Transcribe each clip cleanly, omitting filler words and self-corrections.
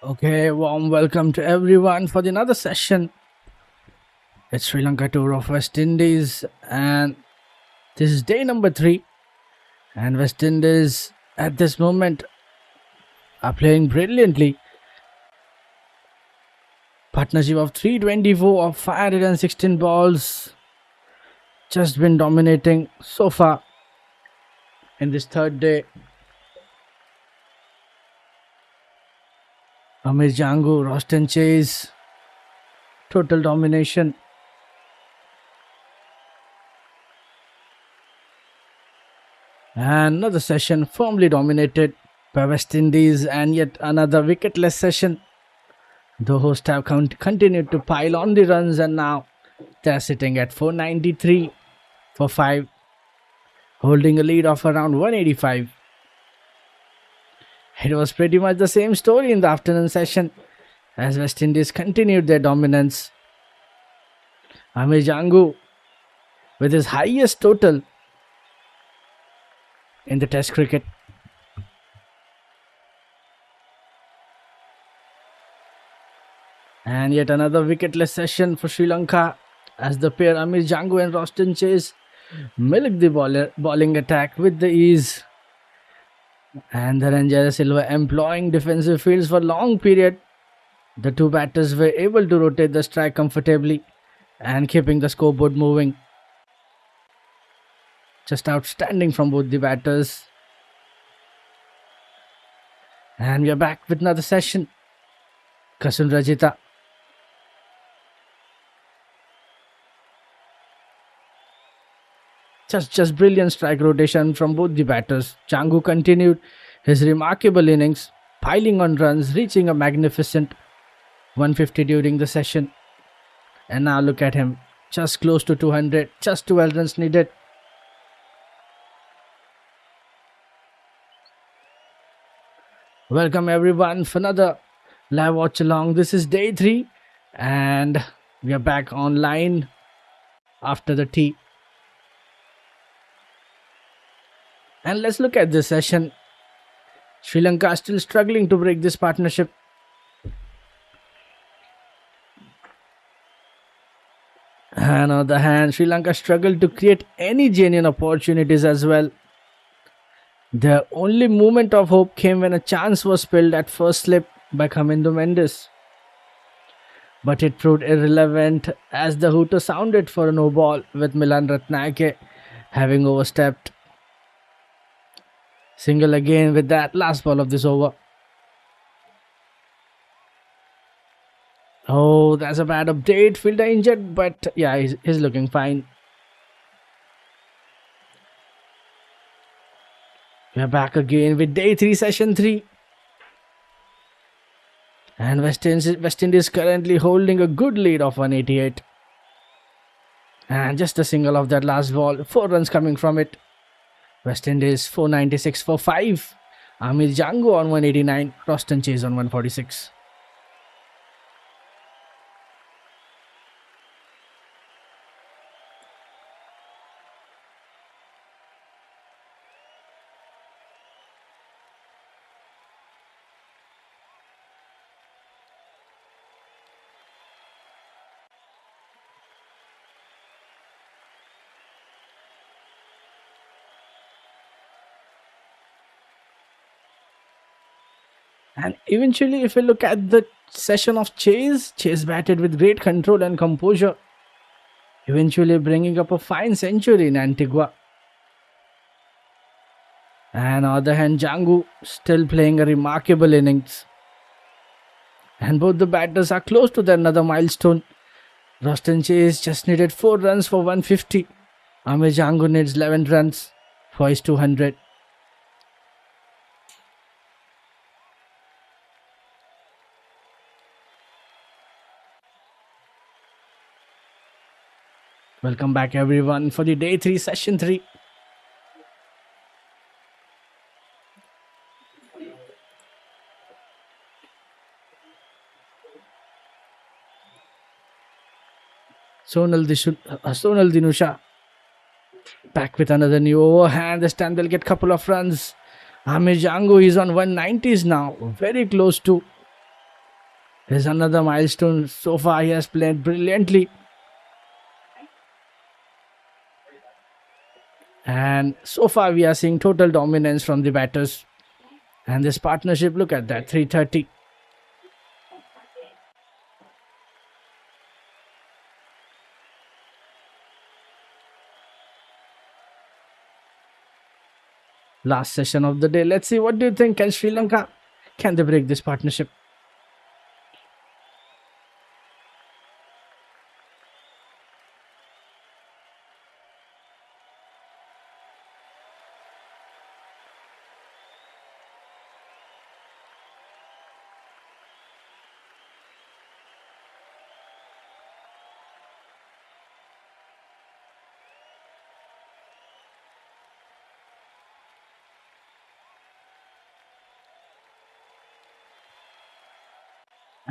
Okay, warm welcome to everyone for the another session. It's Sri Lanka tour of West Indies, and this is day number 3. And West Indies at this moment are playing brilliantly. Partnership of 324 of 516 balls, just been dominating so far in this third day. Amir Jangu, Roston Chase, total domination. And another session firmly dominated by West Indies, and yet another wicketless session. The hosts have continued to pile on the runs, and now they're sitting at 493 for 5, holding a lead of around 185. It was pretty much the same story in the afternoon session as West Indies continued their dominance. Amir Jangu with his highest total in the Test cricket. And yet another wicketless session for Sri Lanka as the pair Amir Jangu and Roston Chase milk the bowling attack with the ease. And Dharanjaya Silva employing defensive fields for long period. The two batters were able to rotate the strike comfortably and keeping the scoreboard moving. Just outstanding from both the batters. And we are back with another session. Kasun Rajita. Just brilliant strike rotation from both the batters. Jangu continued his remarkable innings, piling on runs, reaching a magnificent 150 during the session. And now look at him, just close to 200, just 12 runs needed. Welcome everyone for another live watch along. This is day 3 and we are back online after the tea. And let's look at this session. Sri Lanka still struggling to break this partnership. And on the other hand, Sri Lanka struggled to create any genuine opportunities as well. Their only moment of hope came when a chance was spilled at first slip by Khamindu Mendes. But it proved irrelevant as the hooter sounded for a no ball with Milan Ratnayake having overstepped. Single again with that last ball of this over. Oh, that's a bad update. Fielder injured, but yeah, he's looking fine. We are back again with day 3, session 3. And West Indies currently holding a good lead of 188. And just a single of that last ball. 4 runs coming from it. West Indies 496 for 5. Amir Jangu on 189. Roston Chase on 146. And eventually, if we look at the session of Chase batted with great control and composure, eventually bringing up a fine century in Antigua. And on the other hand, Jangu still playing a remarkable innings. And both the batters are close to another milestone. Roston Chase just needed 4 runs for 150. Amir Jangu needs 11 runs for his 200. Welcome back everyone for the day 3, session 3. Sonal Dinusha back with another new overhand. This time they'll get a couple of runs. Amir Jangu is on 190s now, very close to Here's another milestone. So far, he has played brilliantly. And so far, we are seeing total dominance from the batters. And this partnership, look at that, 330. Last session of the day. Let's see, what do you think? Can Sri Lanka, can they break this partnership?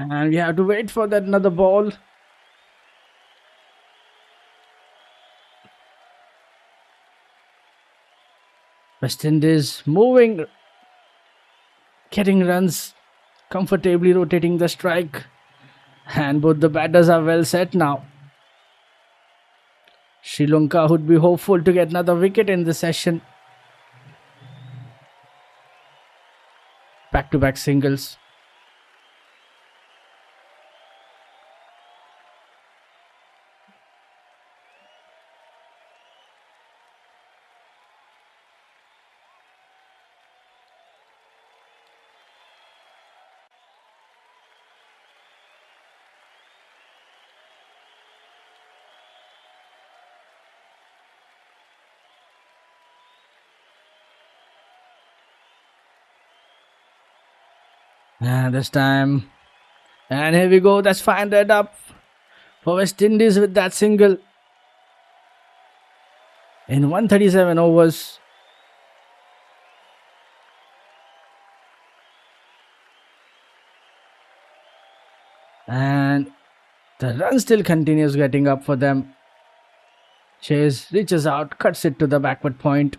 And we have to wait for that another ball. West Indies moving, getting runs, comfortably rotating the strike. And both the batters are well set now. Sri Lanka would be hopeful to get another wicket in this session. Back-to-back singles. And this time. And here we go. That's 500 up for West Indies with that single. In 137 overs. And the run still continues getting up for them. Chase reaches out, cuts it to the backward point.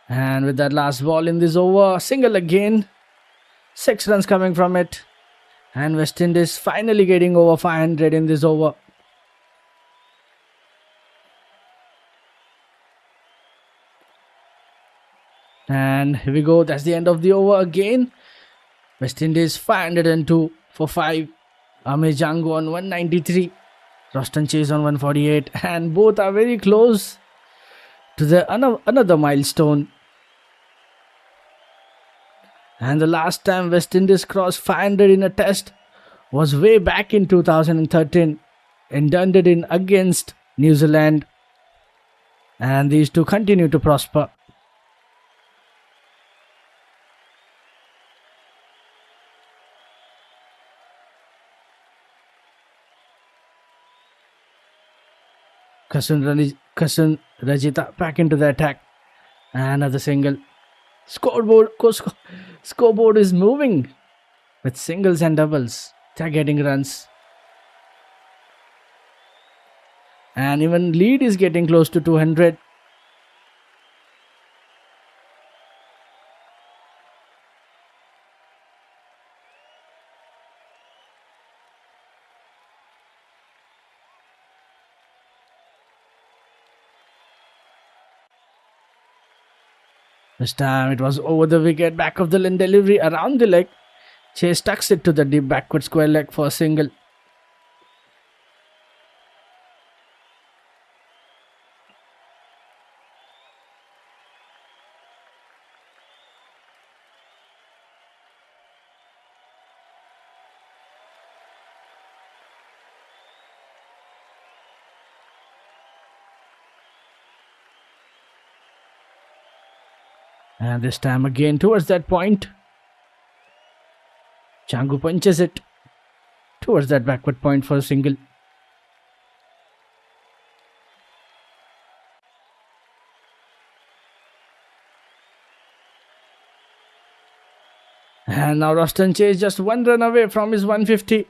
And with that last ball in this over, single again. 6 runs coming from it. And West Indies finally getting over 500 in this over. And here we go. That's the end of the over again. West Indies 502 for 5. Ame Jango on 193. Roston Chase on 148. And both are very close to the another milestone. And the last time West Indies crossed 500 in a test was way back in 2013 in Dunedin against New Zealand. And these two continue to prosper. Kasun Rajita back into the attack. Another single. Scoreboard is moving with singles and doubles. They're getting runs. And even lead is getting close to 200. This time it was over the wicket, back of the line delivery around the leg. Chase tucks it to the deep backward square leg for a single. And this time again towards that point. Changu punches it towards that backward point for a single. And now Roston Chase just one run away from his 150.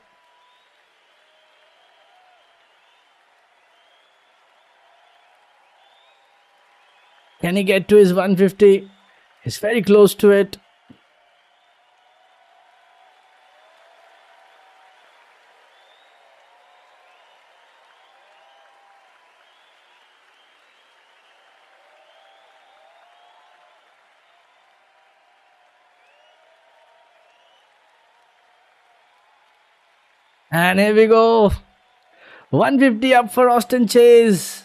Can he get to his 150? He's very close to it. And here we go. 150 up for Austin Chase.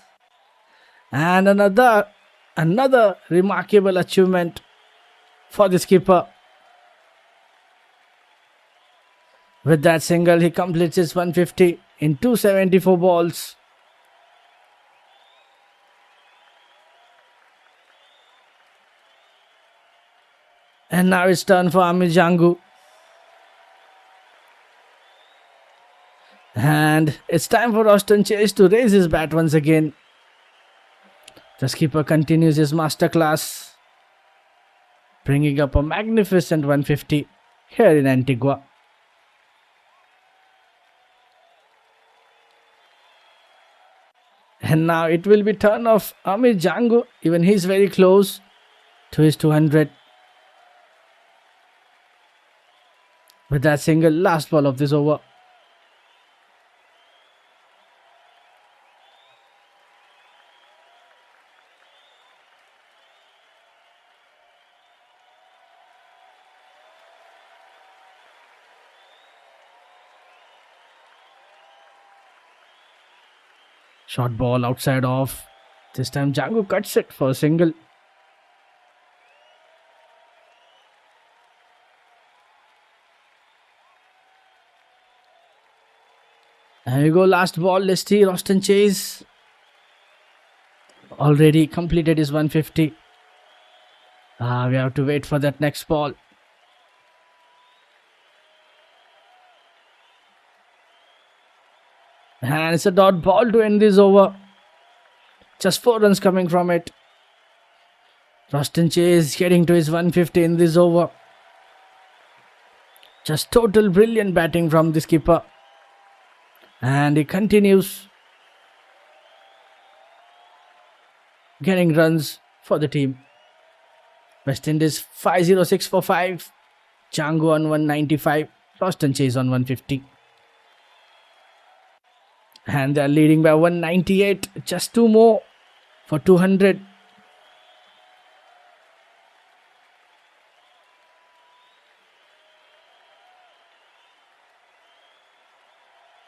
And another remarkable achievement for the skipper. With that single, he completes his 150 in 274 balls. And now it's turn for Amit Jangu. And it's time for Austin Chase to raise his bat once again. The skipper continues his masterclass, bringing up a magnificent 150 here in Antigua. And now it will be turn of Amit Jangu. Even he's very close to his 200. With that single, last ball of this over. Short ball outside off. This time Jangu cuts it for a single. And we go last ball. Let's see Austin Chase. Already completed his 150. We have to wait for that next ball. And it's a dot ball to end this over. Just 4 runs coming from it. Austin Chase getting to his 150 in this over. Just total brilliant batting from the skipper. And he continues getting runs for the team. West Indies 506 for 5. Jangu on 195. Austin Chase on 150. And they are leading by 198. Just 2 more for 200.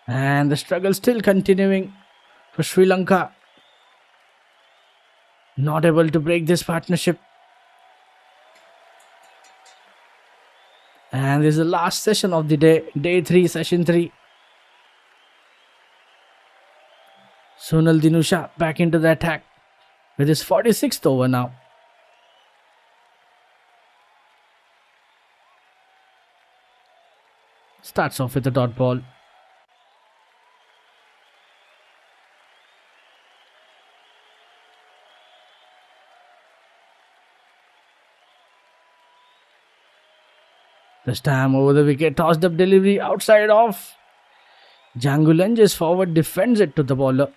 And the struggle still continuing for Sri Lanka. Not able to break this partnership. And this is the last session of the day. Day 3, session 3. Sunal Dinusha back into the attack with his 46th over now. Starts off with a dot ball. This time over the wicket, tossed up delivery outside off. Jangu lunges forward, defends it to the bowler.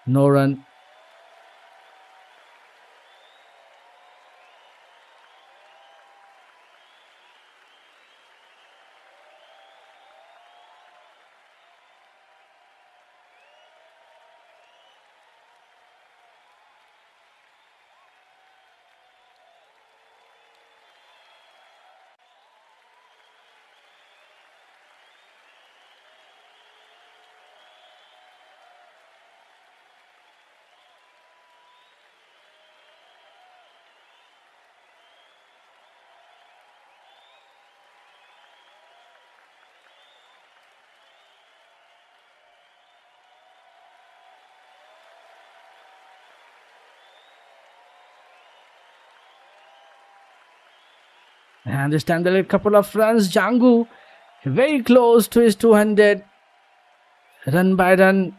No run. And this time they let a couple of runs. Jangu very close to his 200. Run by run.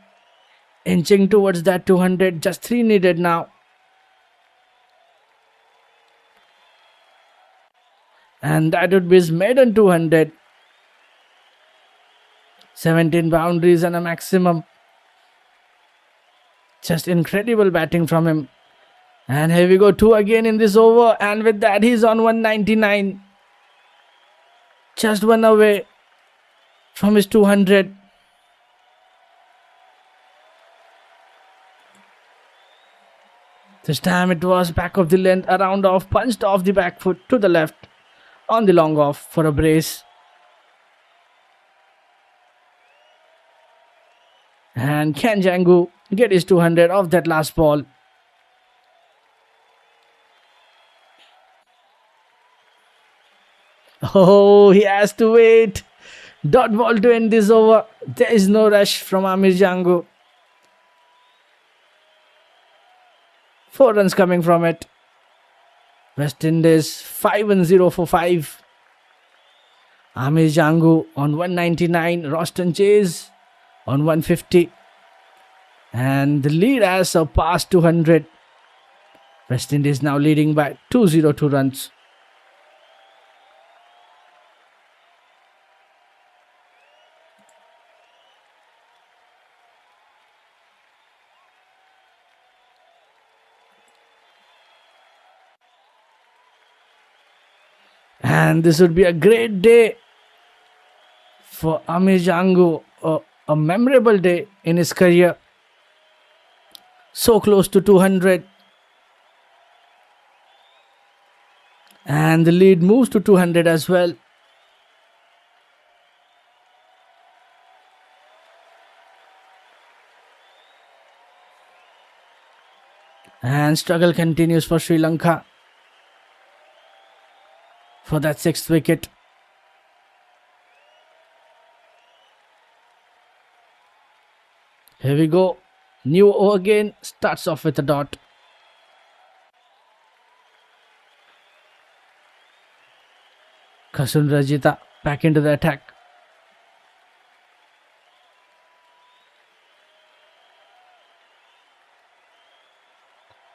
Inching towards that 200. Just 3 needed now. And that would be his maiden 200. 17 boundaries and a maximum. Just incredible batting from him. And here we go, 2 again in this over. And with that, he's on 199. Just 1 away from his 200. This time it was back of the length, around off, punched off the back foot to the left on the long off for a brace. And can Jangu get his 200 off that last ball? Oh, he has to wait. Dot ball to end this over. There is no rush from Amir Jangu. 4 runs coming from it. West Indies 5-0 for 5. Amir Jangu on 199. Roston Chase on 150. And the lead has surpassed 200. West Indies now leading by 202 runs. And this would be a great day for Amir Jangu, a memorable day in his career. So close to 200. And the lead moves to 200 as well. And struggle continues for Sri Lanka for that 6th wicket. Here we go. New over again. Starts off with a dot. Kasun Rajita back into the attack.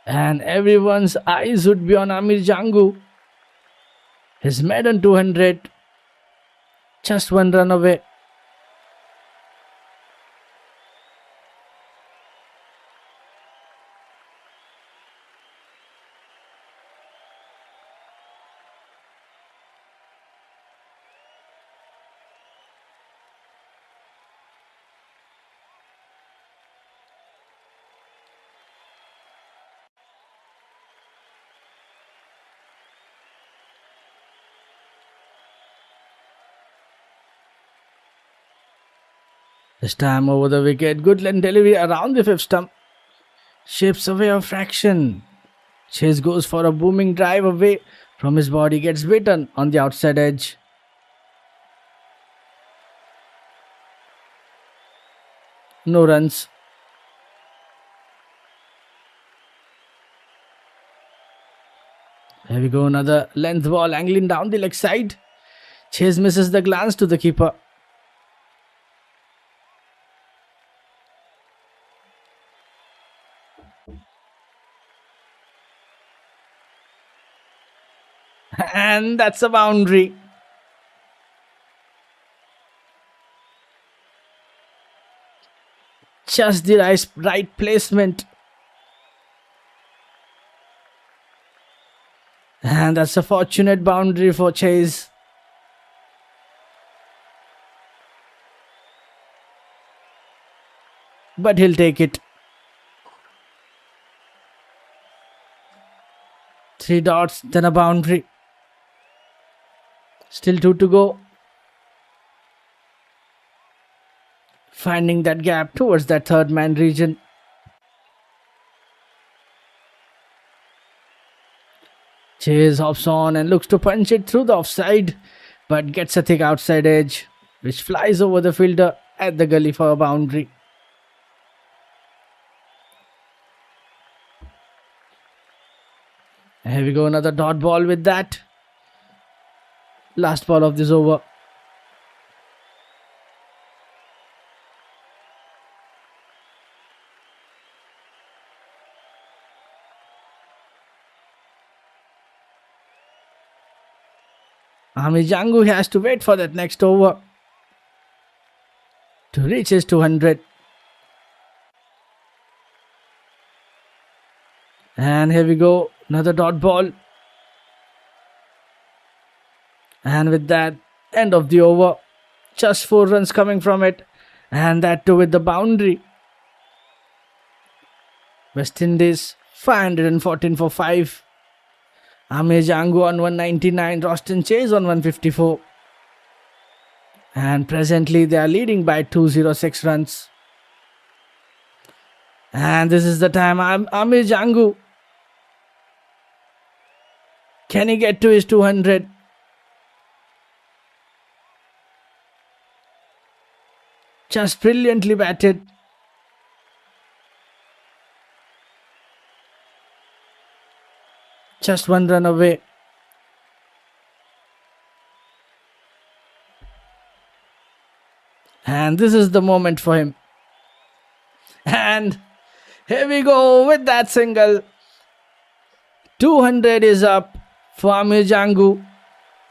And everyone's eyes would be on Amir Jangu. His maiden 200. Just 1 run away. This time over the wicket. Good length delivery around the 5th stump. Shapes away a fraction. Chase goes for a booming drive away from his body. Gets beaten on the outside edge. No runs. Here we go. Another length ball angling down the leg side. Chase misses the glance to the keeper. And that's a boundary. Just the right placement. And that's a fortunate boundary for Chase. But he'll take it. 3 dots, then a boundary. Still 2 to go. Finding that gap towards that 3rd man region. Chase hops on and looks to punch it through the offside, but gets a thick outside edge, which flies over the fielder at the gully for a boundary. Here we go, another dot ball with that. Last ball of this over. Amir Jangu has to wait for that next over to reach his 200. And here we go, another dot ball. And with that, end of the over. Just 4 runs coming from it. And that too with the boundary. West Indies 514 for 5. Amir Jangu on 199, Roston Chase on 154. And presently they are leading by 206 runs. And this is the time. Amir Jangu. Can he get to his 200? Just brilliantly batted. Just one run away. And this is the moment for him. And here we go with that single. 200 is up for Amir Jangu.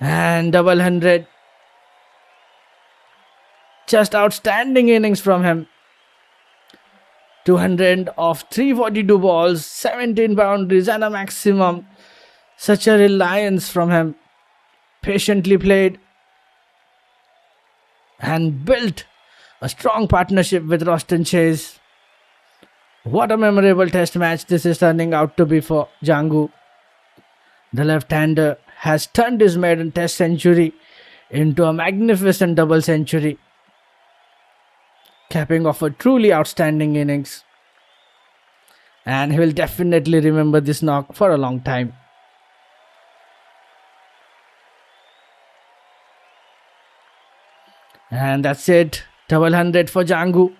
And double 100. Just outstanding innings from him. 200 of 342 balls, 17 boundaries and a maximum. Such a reliance from him. Patiently played and built a strong partnership with Roston Chase. What a memorable test match this is turning out to be for Jangu. The left-hander has turned his maiden test century into a magnificent double century, capping off a truly outstanding innings. And he will definitely remember this knock for a long time. And that's it. Double 100 for Jangu.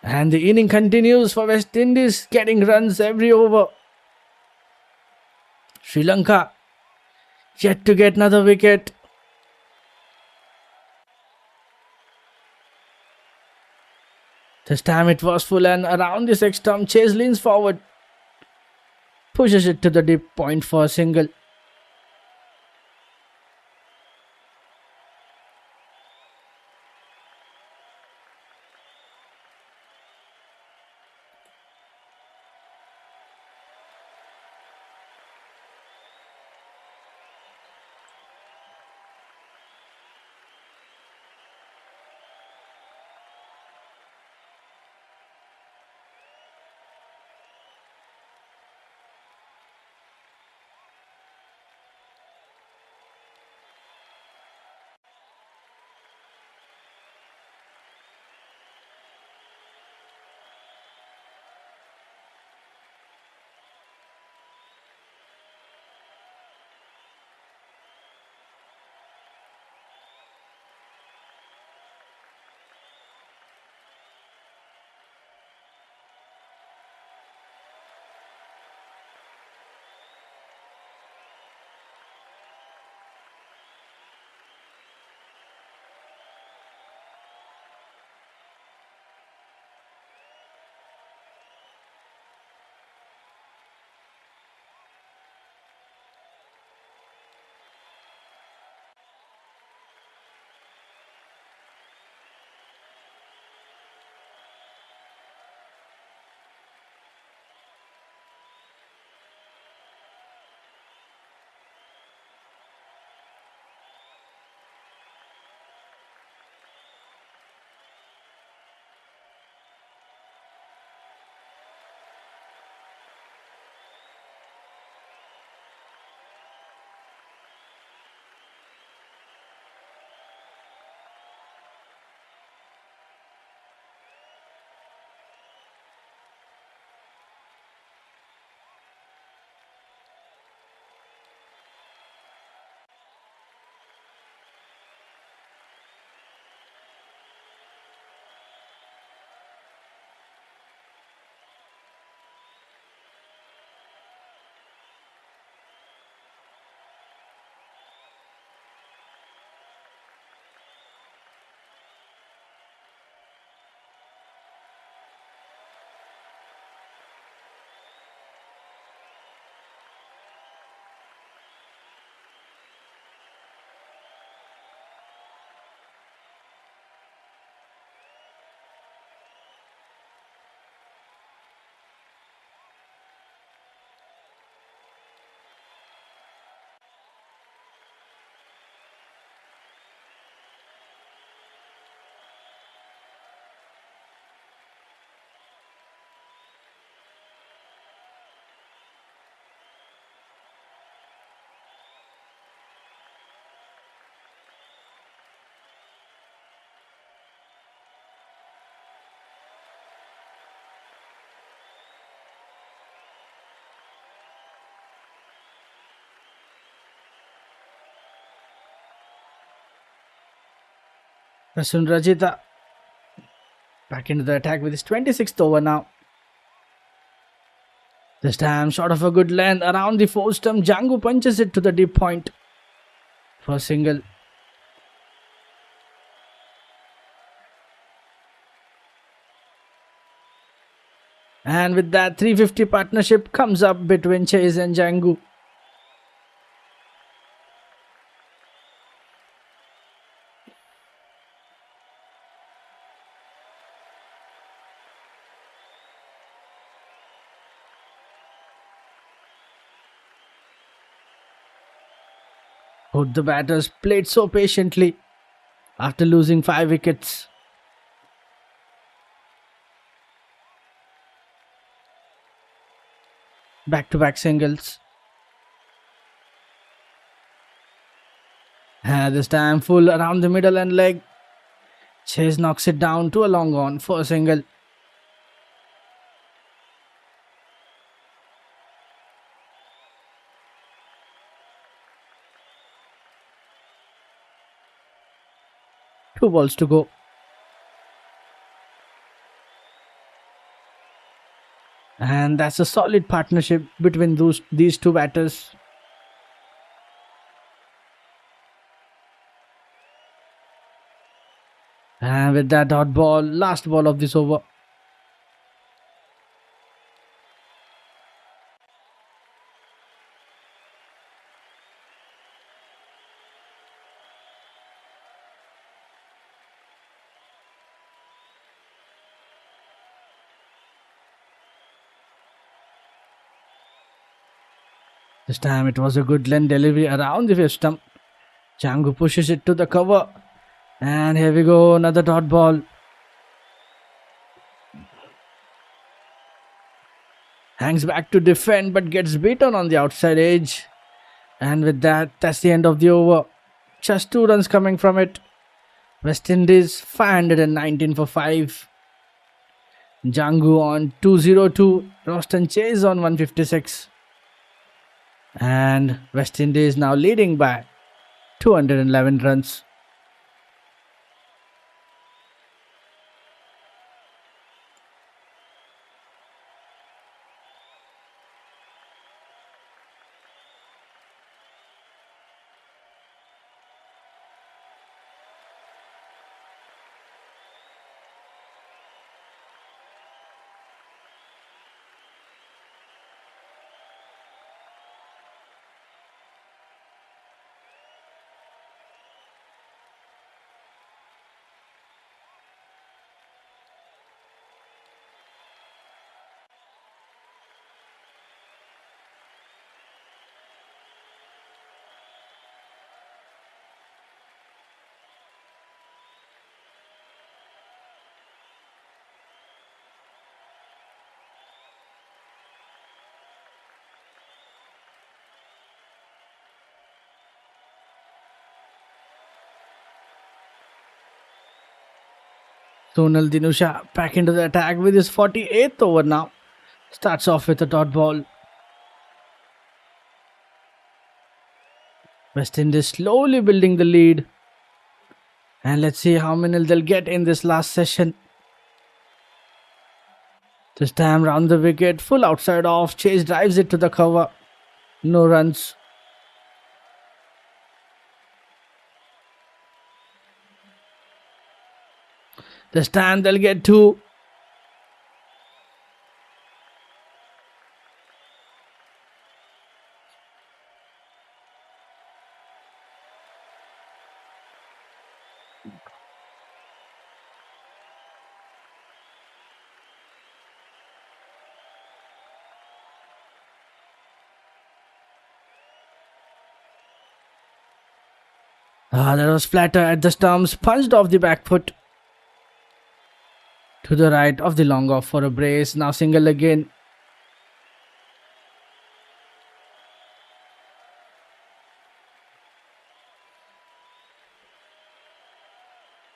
And the inning continues for West Indies, getting runs every over. Sri Lanka yet to get another wicket. This time it was full and around the stump. Chase leans forward. Pushes it to the deep point for a single. Rasun Rajita back into the attack with his 26th over now. This time, short of a good length around the four stump, Django punches it to the deep point for a single. And with that, 350 partnership comes up between Chase and Django. Both the batters played so patiently after losing 5 wickets. Back-to-back singles. This time full around the middle and leg. Chase knocks it down to a long on for a single. Two balls to go. And that's a solid partnership between these two batters. And with that dot ball, last ball of this over. This time it was a good length delivery around the fifth stump. Django pushes it to the cover. And here we go, another dot ball. Hangs back to defend but gets beaten on the outside edge. And with that, that's the end of the over. Just 2 runs coming from it. West Indies 519 for 5. Django on 202. Roston Chase on 156. And West Indies now leading by 211 runs. Sonal Dinusha back into the attack with his 48th over now. Starts off with a dot ball. West Indies slowly building the lead. And let's see how many they'll get in this last session. This time round the wicket, full outside off. Chase drives it to the cover. No runs. This time they'll get 2. That was flatter at the stumps, punched off the back foot. To the right of the long off for a brace. Now single again.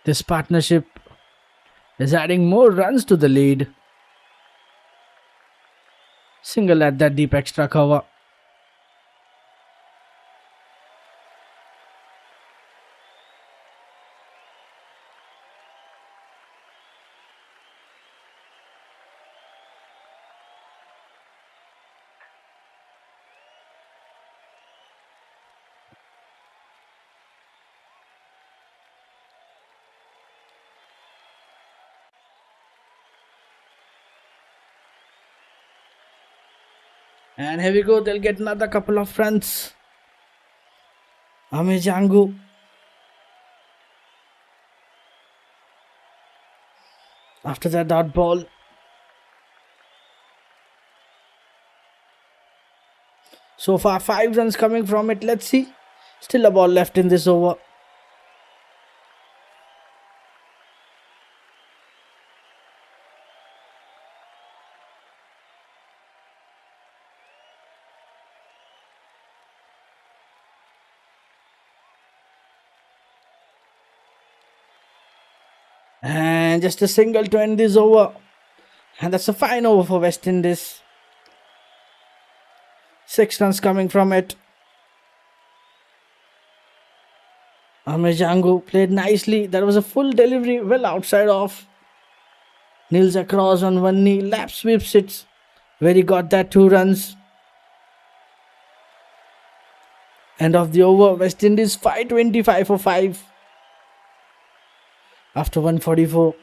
This partnership is adding more runs to the lead. Single at that deep extra cover. And here we go, they'll get another couple of runs. Amejangu. After that dot ball. So far 5 runs coming from it. Let's see. Still a ball left in this over. And just a single to end this over. And that's a fine over for West Indies. 6 runs coming from it. Amejangu played nicely. That was a full delivery, well outside off. Kneels across on one knee, lap sweeps it. Where he got that 2 runs. End of the over. West Indies 525 for 5. After 144.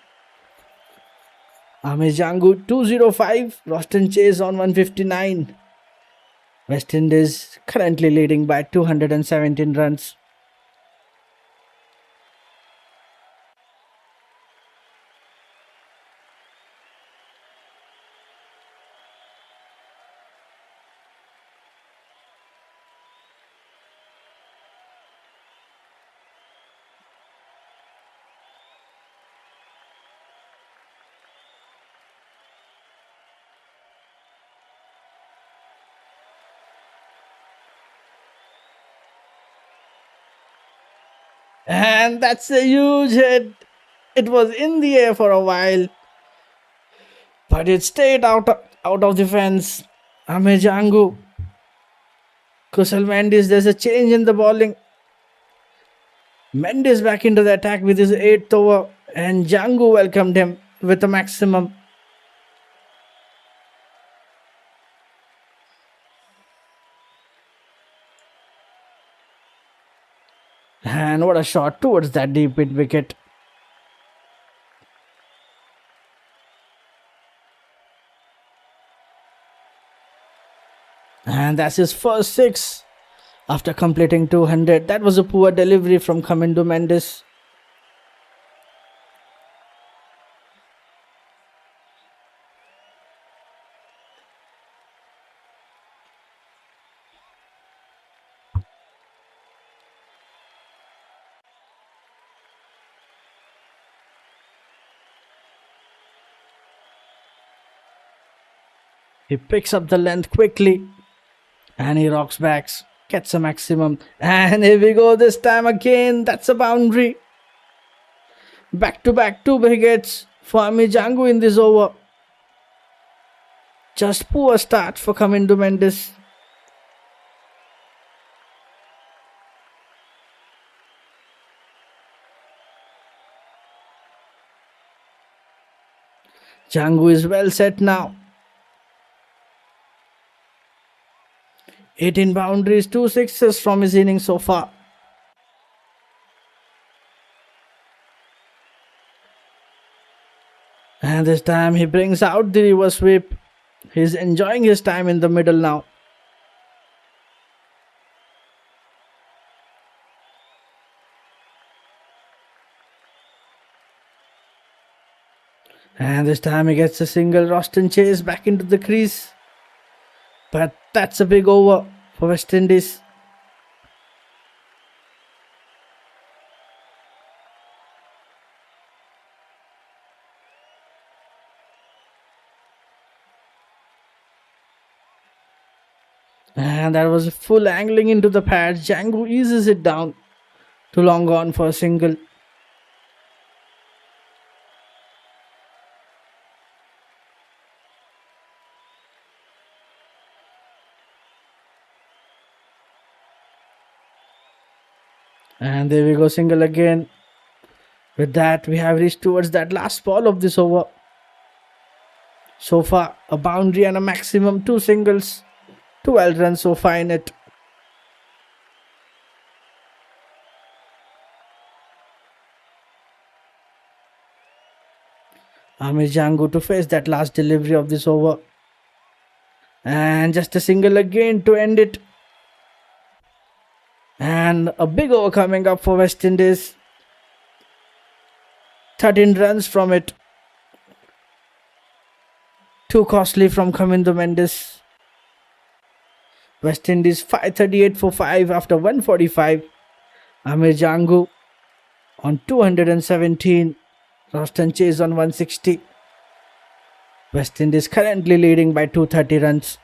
Amejangu 205. Roston Chase on 159. West Indies currently leading by 217 runs. And that's a huge hit. It was in the air for a while, but it stayed out of the fence. Amejangu. Kusal Mendes, there's a change in the bowling. Mendes back into the attack with his 8th over, and Jangu welcomed him with a maximum. And what a shot towards that deep mid wicket. And that's his first 6 after completing 200. That was a poor delivery from Kamindu Mendes. He picks up the length quickly and he rocks back, gets a maximum. And here we go this time again. That's a boundary. Back to back 2 wickets for Amejangu in this over. Just poor start for Kamindu Mendes. Jangu is well set now. 18 boundaries, 2 sixes from his innings so far. And this time he brings out the reverse sweep. He's enjoying his time in the middle now. And this time he gets a single. Roston Chase back into the crease. But that's a big over for West Indies. And that was full angling into the pads. Jangu eases it down. Too long gone for a single. And there we go, single again. With that, we have reached towards that last ball of this over. So far, a boundary and a maximum 2 singles. 12 runs so far in it. Amejangu to face that last delivery of this over. And just a single again to end it. And a big over coming up for West Indies. 13 runs from it. Too costly from Kamindu Mendes. West Indies 538 for 5 after 145. Amir Jangu on 217. Roston Chase on 160. West Indies currently leading by 230 runs.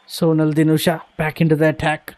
Sonal Dinusha back into the attack.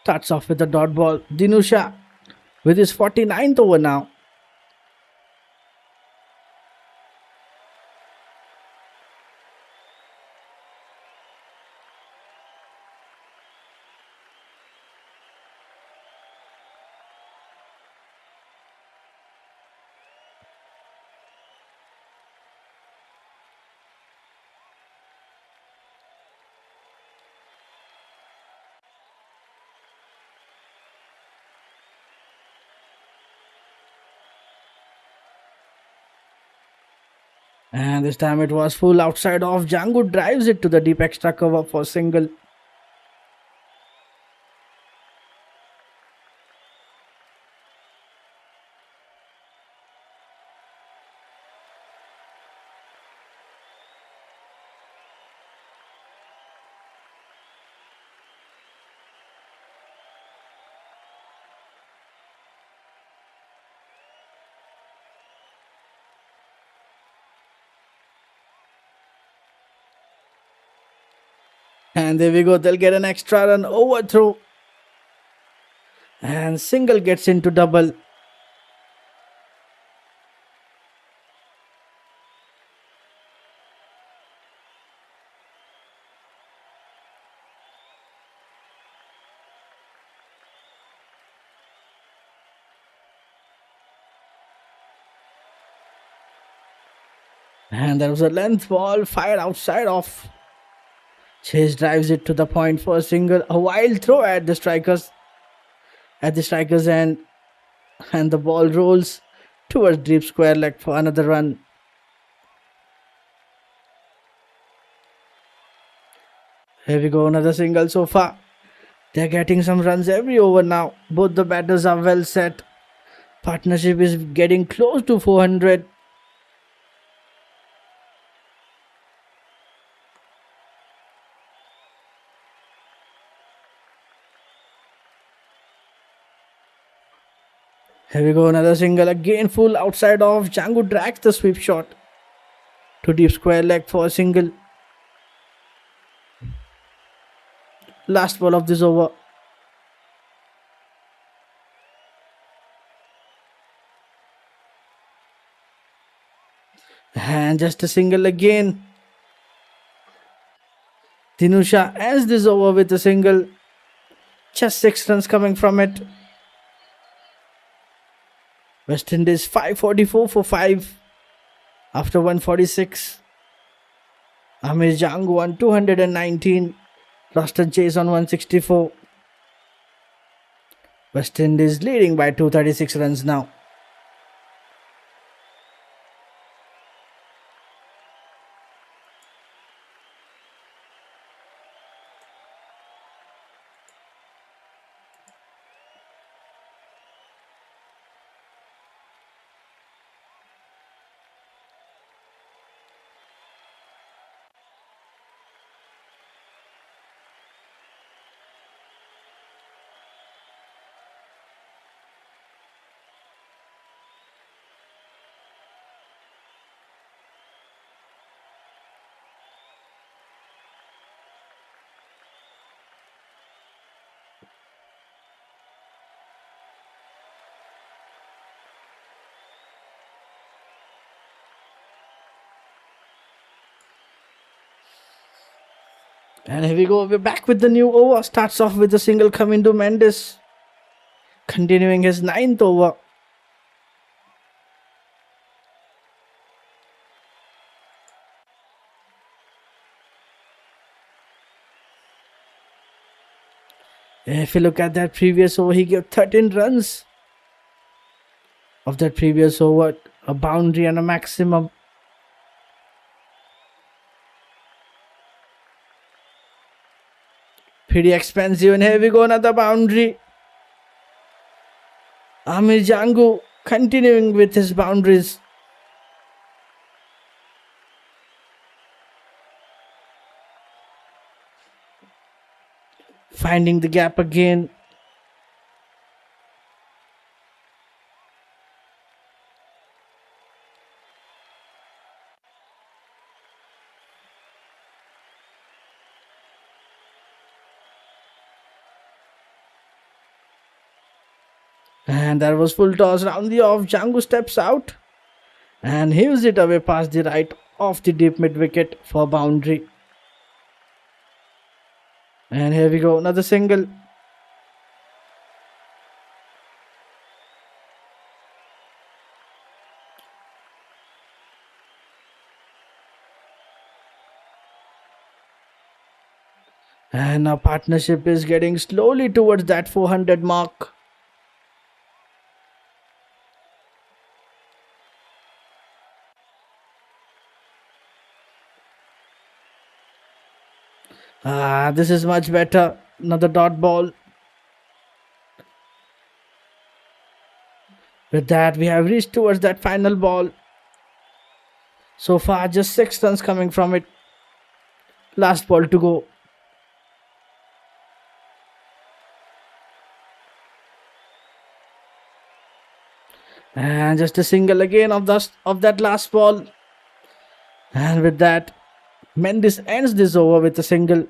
Starts off with a dot ball. Dinusha with his 49th over now. And this time it was full outside off. Jangu drives it to the deep extra cover for single. And there we go. They'll get an extra run overthrow. And single gets into double. And there was a length ball fired outside off. Chase drives it to the point for a single. A wild throw at the strikers. At the strikers end. And the ball rolls towards deep square leg for another run. Here we go, another single so far. They're getting some runs every over now. Both the batters are well set. Partnership is getting close to 400. Here we go, another single again, full outside off. Jangu drags the sweep shot to deep square leg for a single. Last ball of this over. And just a single again. Dinusha ends this over with a single. Just 6 runs coming from it. West Indies 544 for 5 after 146. Amir Jangu on 219. Lost and chase on 164. West Indies leading by 236 runs now. And here we go. We're back with the new over. Starts off with a single coming to Mendes. Continuing his 9th over. If you look at that previous over, he gave 13 runs of that previous over. A boundary and a maximum. Pretty expensive. And here we go. Another boundary. Amir Jangu continuing with his boundaries. Finding the gap again. And that was full toss round the off. Jangu steps out and heaves it away past the right off the deep mid wicket for boundary. And here we go, another single. And our partnership is getting slowly towards that 400 mark. This is much better. Another dot ball. With that, we have reached towards that final ball. So far, just 6 runs coming from it. Last ball to go. And just a single again of that last ball. And with that, Mendes ends this over with a single.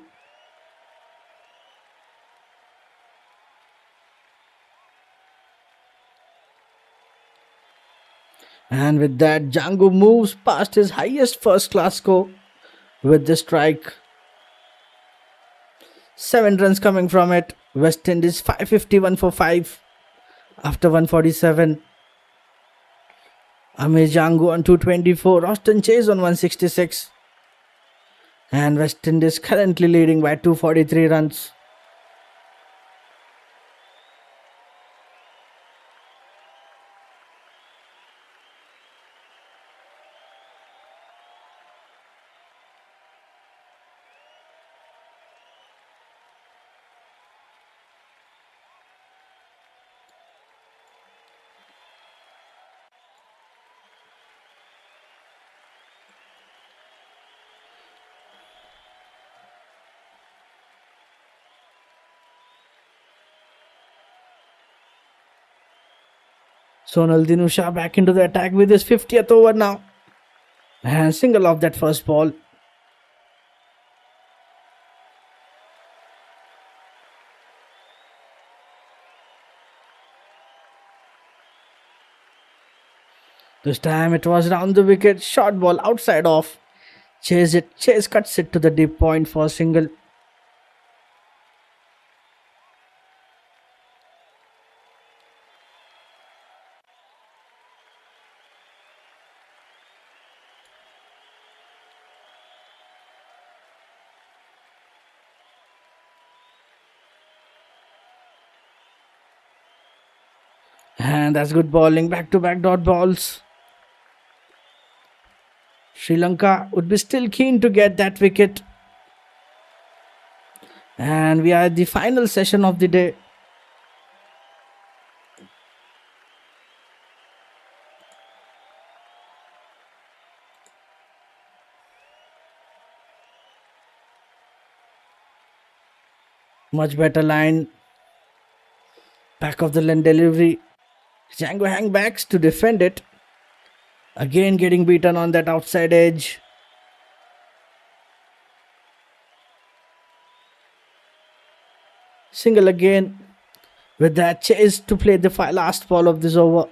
And with that, Jangu moves past his highest first class score with this strike. 7 runs coming from it. West Indies 551 for 5 after 147. Amir Jangu on 224. Roston Chase on 166. And West Indies currently leading by 243 runs. Sonal Dinusha back into the attack with his 50th over now. And single off that first ball. This time it was round the wicket, short ball outside off. Chase cuts it to the deep point for a single. And that's good bowling, back to back dot balls. Sri Lanka would be still keen to get that wicket. And we are at the final session of the day. Much better line. Back of the line delivery. Django hangbacks to defend it. Again getting beaten on that outside edge. Single again. With that, Chase to play the last ball of this over.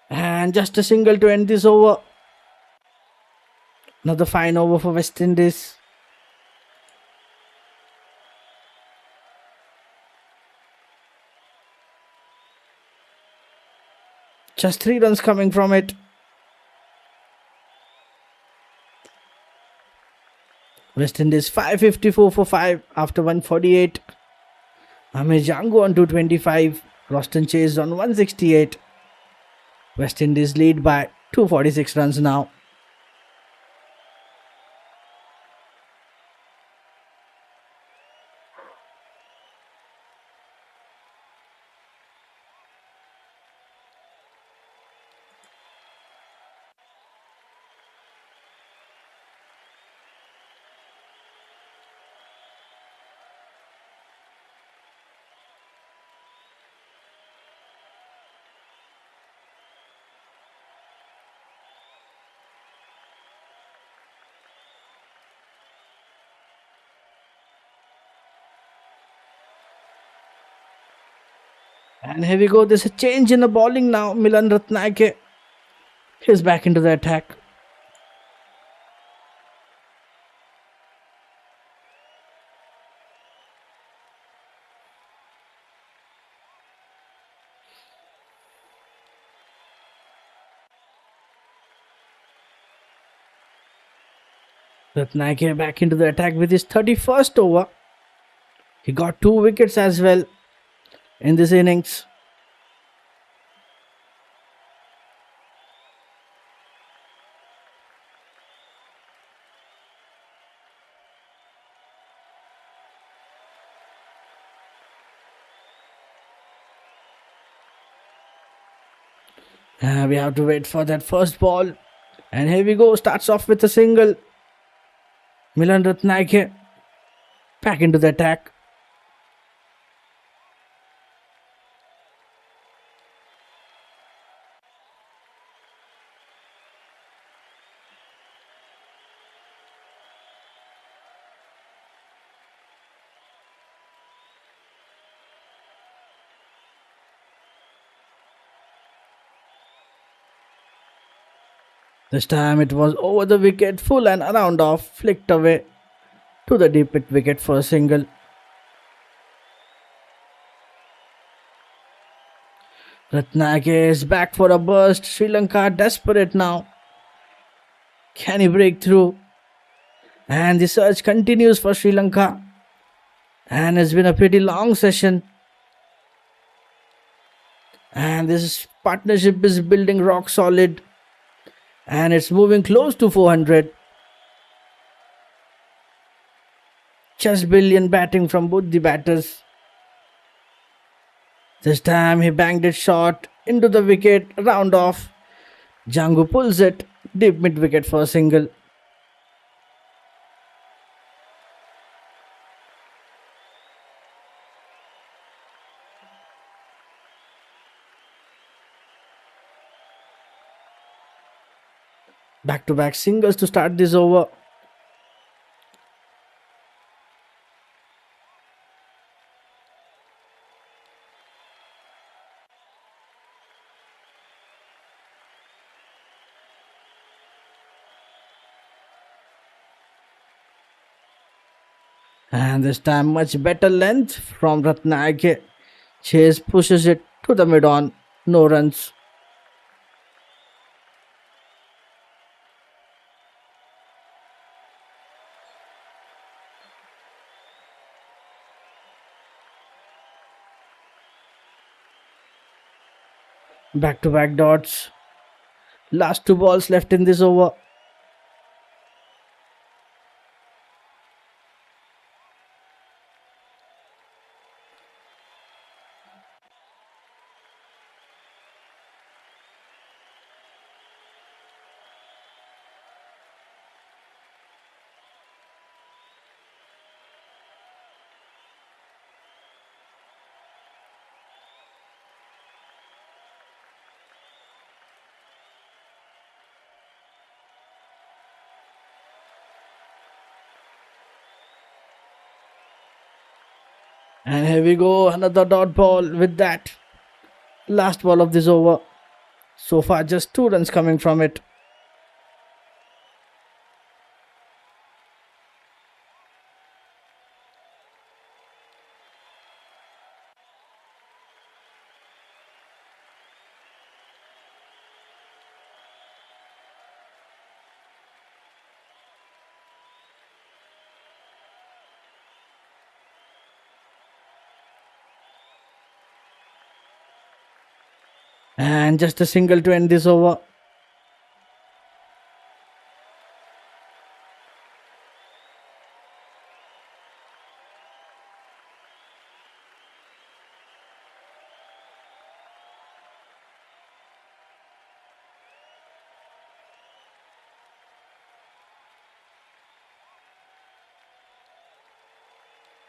And just a single to end this over. Another fine over for West Indies. Just 3 runs coming from it. West Indies 554 for 5 after 148. Amir Django on 225. Roston Chase on 168. West Indies lead by 246 runs now. And here we go. There's a change in the bowling now. Milan Ratnayake is back into the attack. Ratnayake back into the attack with his 31st over. He got 2 wickets as well in this innings. We have to wait for that first ball. And here we go. Starts off with a single. Milan Ratnayake back into the attack. This time it was over the wicket, full and around off, flicked away to the deep mid wicket for a single. Ratnayake is back for a burst. Sri Lanka desperate now. Can he break through? And the search continues for Sri Lanka. And it's been a pretty long session. And this partnership is building rock solid. And it's moving close to 400. Just brilliant batting from both the batters. This time he banged it short into the wicket, round off. Django pulls it, deep mid wicket for a single. Back to back singles to start this over. And this time much better length from Ratnayake. Chase pushes it to the mid on. No runs. Back to back dots. Last two balls left in this over. And here we go, another dot ball with that. Last ball of this over. So far, just 2 runs coming from it. And just a single to end this over.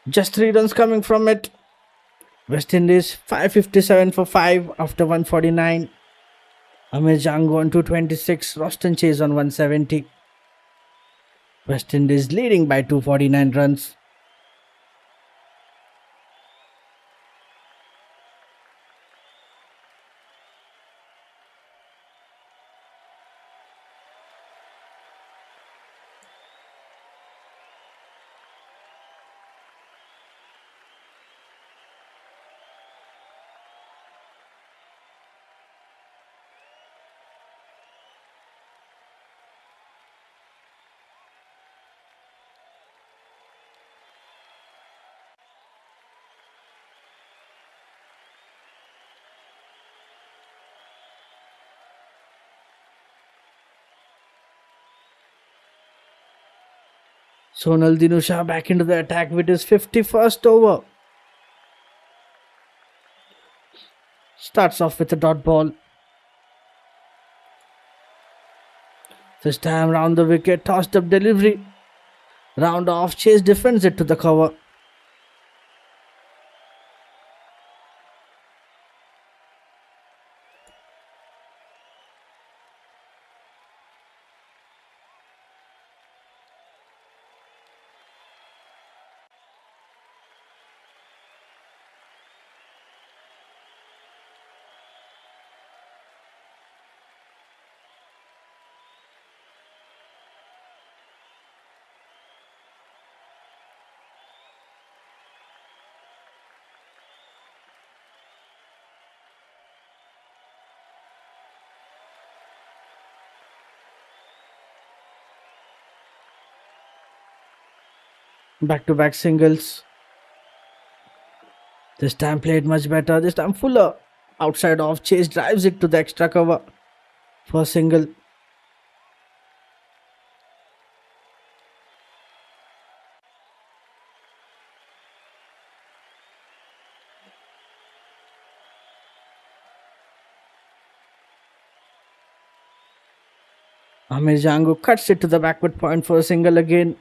Just 3 runs coming from it. West Indies 557 for 5 after 149. Amir Jango on 226. Roston Chase on 170. West Indies leading by 249 runs. Sonal Dinusha back into the attack with his 51st over. Starts off with a dot ball. This time round the wicket, tossed up delivery. Round off, Chase defends it to the cover. Back to back singles. This time played much better. This time Fuller. Outside off, Chase drives it to the extra cover for a single. Amir Jango cuts it to the backward point for a single again.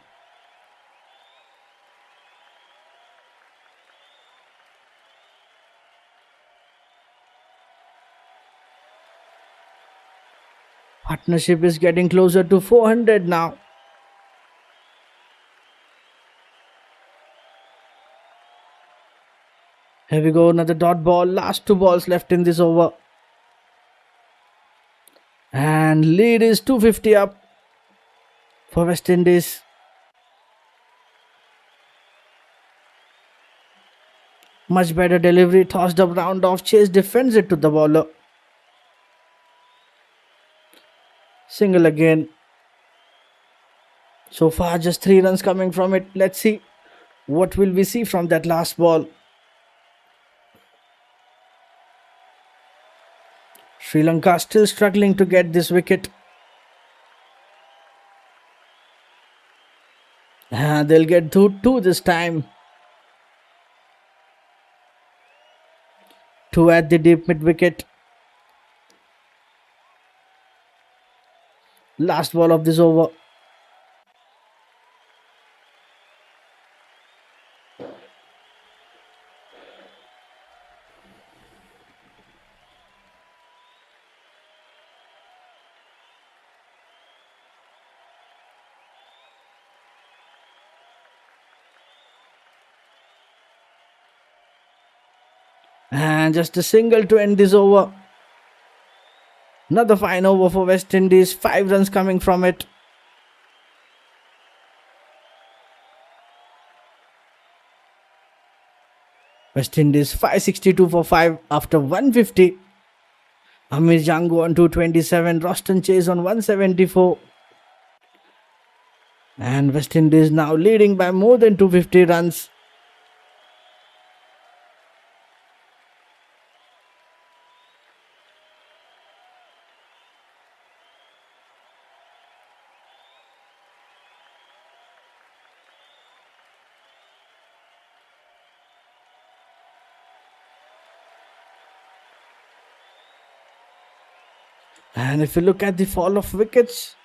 Partnership is getting closer to 400 now. Here we go, another dot ball. Last 2 balls left in this over. And lead is 250 up for West Indies. Much better delivery, tossed up round off, Chase defends it to the bowler. Single again. So far just 3 runs coming from it. Let's see what will we see from that last ball. Sri Lanka still struggling to get this wicket. They'll get 2 this time. 2 at the deep mid wicket. Last ball of this over. And just a single to end this over. Another fine over for West Indies. 5 runs coming from it. West Indies 562 for 5 after 150. Amir Jangu on 227. Roston Chase on 174. And West Indies now leading by more than 250 runs. And if you look at the fall of wickets,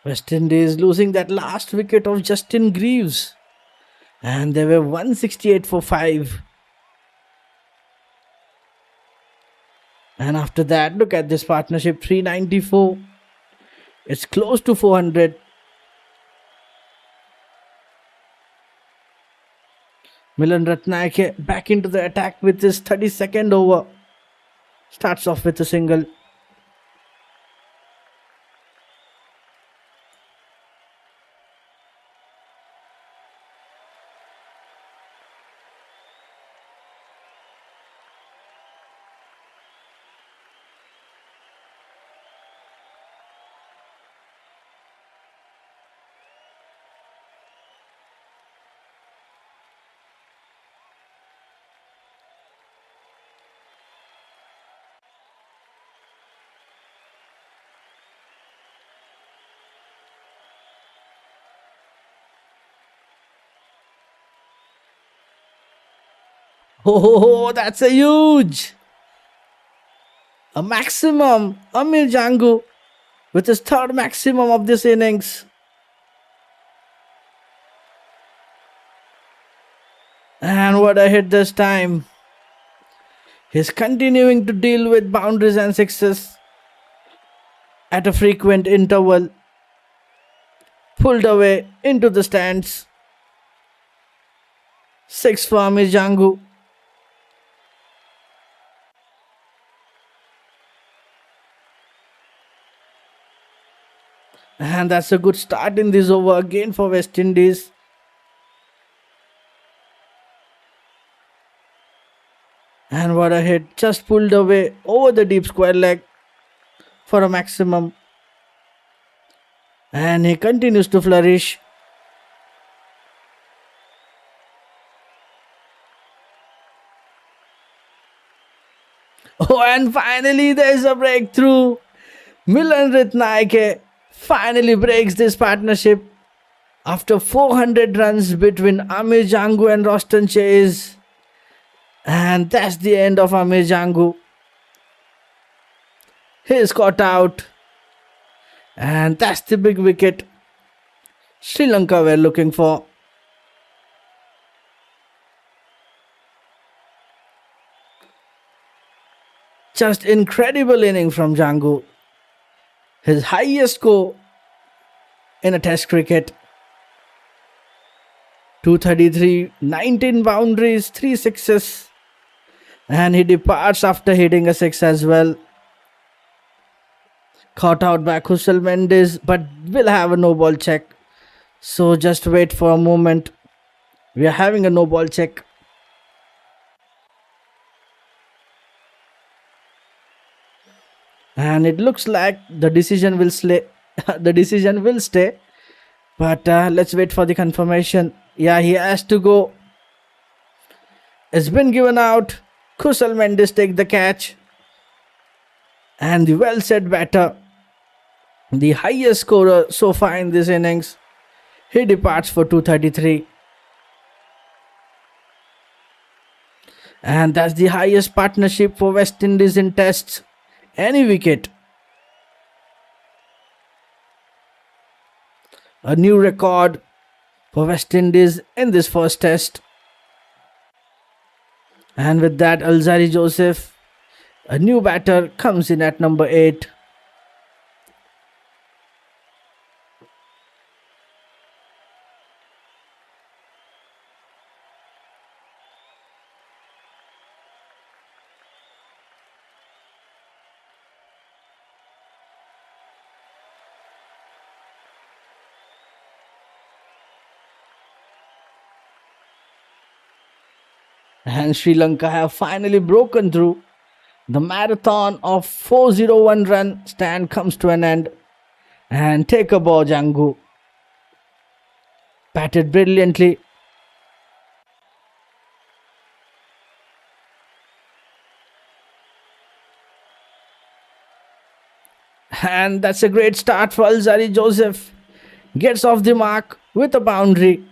West Indies losing that last wicket of Justin Greaves. And they were 168 for 5. And after that, look at this partnership, 394. It's close to 400. Milan Ratnaike back into the attack with his 32nd over. Starts off with a single. Oh, that's a huge! A maximum. Amir Jangu with his 3rd maximum of this innings. And what a hit this time. He's continuing to deal with boundaries and sixes at a frequent interval. Pulled away into the stands. 6 for Amir Jangu. And that's a good start in this over again for West Indies. And what a hit. Just pulled away over the deep square leg for a maximum. And he continues to flourish. Oh, and finally there's a breakthrough. Milan Ratnaike finally breaks this partnership after 400 runs between Amir Jangu and Roston Chase. And that's the end of Amir Jangu. He's caught out. And that's the big wicket Sri Lanka were looking for. Just incredible inning from Jangu. His highest score in a test cricket. 233, 19 boundaries, 3 sixes. And he departs after hitting a 6 as well. Caught out by Kusal Mendes, but will have a no ball check. So just wait for a moment. We are having a no ball check. And it looks like the decision will stay. The decision will stay. But let's wait for the confirmation. Yeah, he has to go. It's been given out. Kusal Mendes take the catch. And the well said batter, the highest scorer so far in this innings, he departs for 233. And that's the highest partnership for West Indies in tests. Any wicket. A new record for West Indies in this first test. And with that, Alzari Joseph, a new batter, comes in at number 8. And Sri Lanka have finally broken through. The marathon of 401 run stand comes to an end. And take a ball, Jangu. Batted brilliantly. And that's a great start for Alzari Joseph. Gets off the mark with a boundary.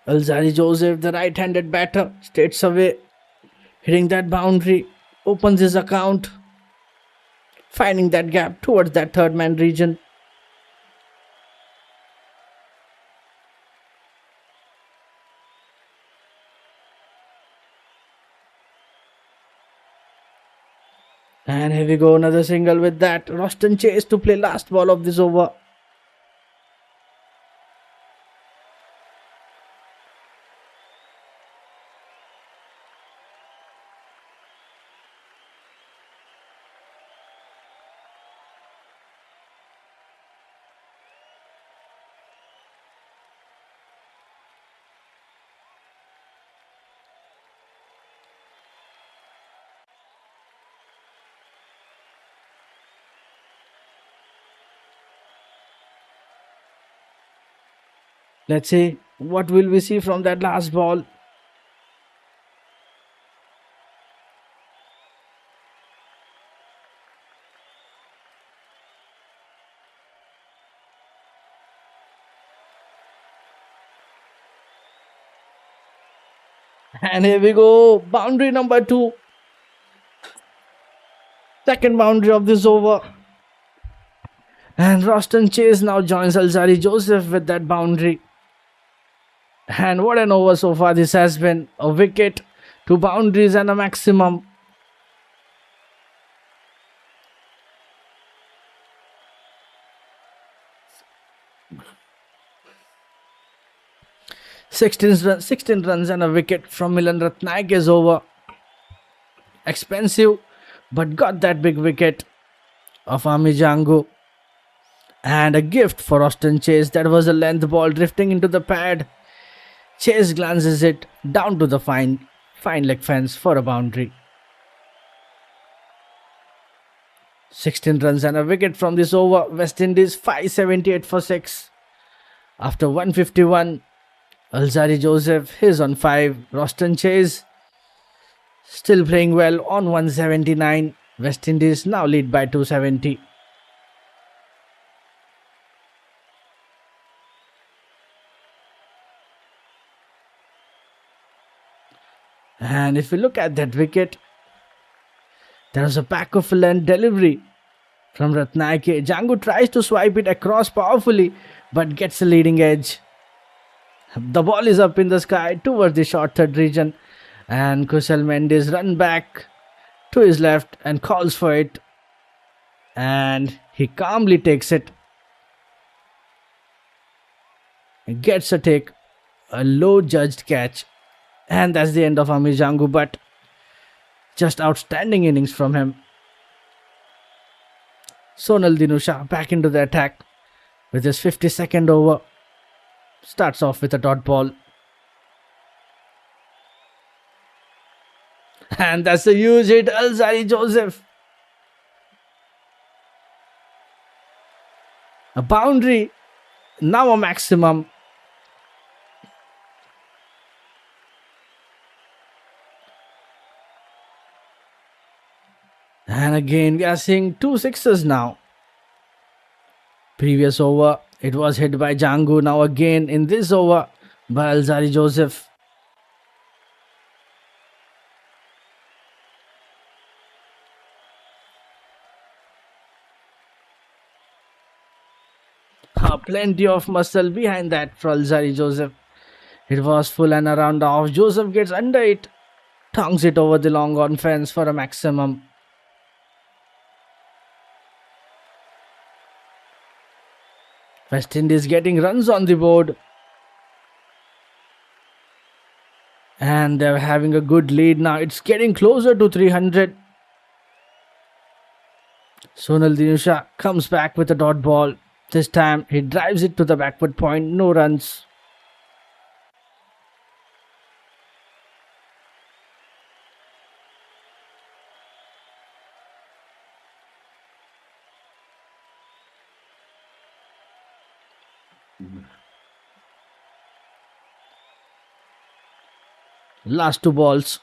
Alzari Joseph, the right-handed batter, stays away, hitting that boundary, opens his account, finding that gap towards that third man region. And here we go, another single with that. Roston Chase to play last ball of this over. Let's see, what will we see from that last ball? And here we go, boundary number 2. Second boundary of this over. And Roston Chase now joins Alzari Joseph with that boundary. And what an over so far this has been. A wicket, 2 boundaries and a maximum. Sixteen runs and a wicket from Milan Ratnaik is over. Expensive, but got that big wicket of Ami Jangu. And a gift for Roston Chase. That was a length ball drifting into the pad. Chase glances it down to the fine leg fence for a boundary. 16 runs and a wicket from this over. West Indies 578 for 6. After 151, Alzari Joseph is on 5. Roston Chase still playing well on 179. West Indies now lead by 270. And if we look at that wicket, there was a back of length delivery from Ratnayake. Django tries to swipe it across powerfully but gets a leading edge. The ball is up in the sky towards the short third region, and Kushal Mendes run back to his left and calls for it, and he calmly takes it. He gets a take, a low judged catch, and that's the end of Amir Django, but just outstanding innings from him. Sonal Dinusha back into the attack with his 52nd over. Starts off with a dot ball. And that's a huge hit, Alzari Joseph. A boundary, now a maximum. And again, we are seeing 2 sixes now. Previous over, it was hit by Django. Now again, in this over, by Alzari Joseph. Plenty of muscle behind that for Alzari Joseph. It was full and around off. Joseph gets under it, tongs it over the long on fence for a maximum. West Indies getting runs on the board. And they're having a good lead now. It's getting closer to 300. Sonal Dinusha comes back with a dot ball. This time he drives it to the backward point. No runs. Last 2 balls.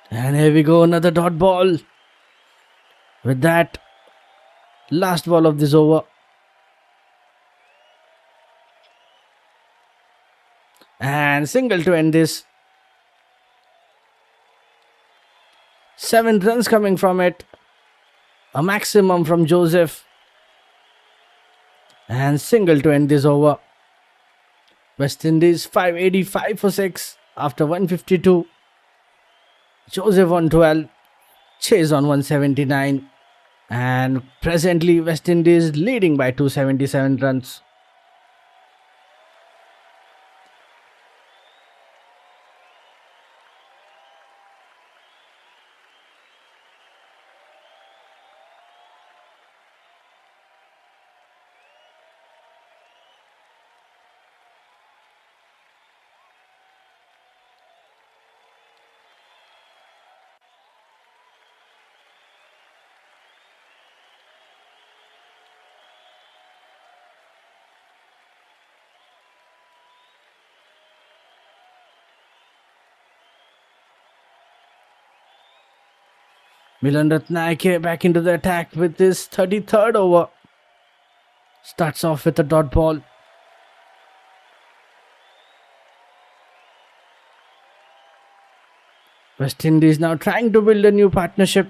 And here we go, another dot ball. With that, last ball of this over. And single to end this. 7 runs coming from it. A maximum from Joseph. And single to end this over. West Indies 585 for 6 after 152. Joseph on 12. Chase on 179. And presently West Indies leading by 277 runs. Milan Ratnayake back into the attack with his 33rd over. Starts off with a dot ball. West Indies now trying to build a new partnership.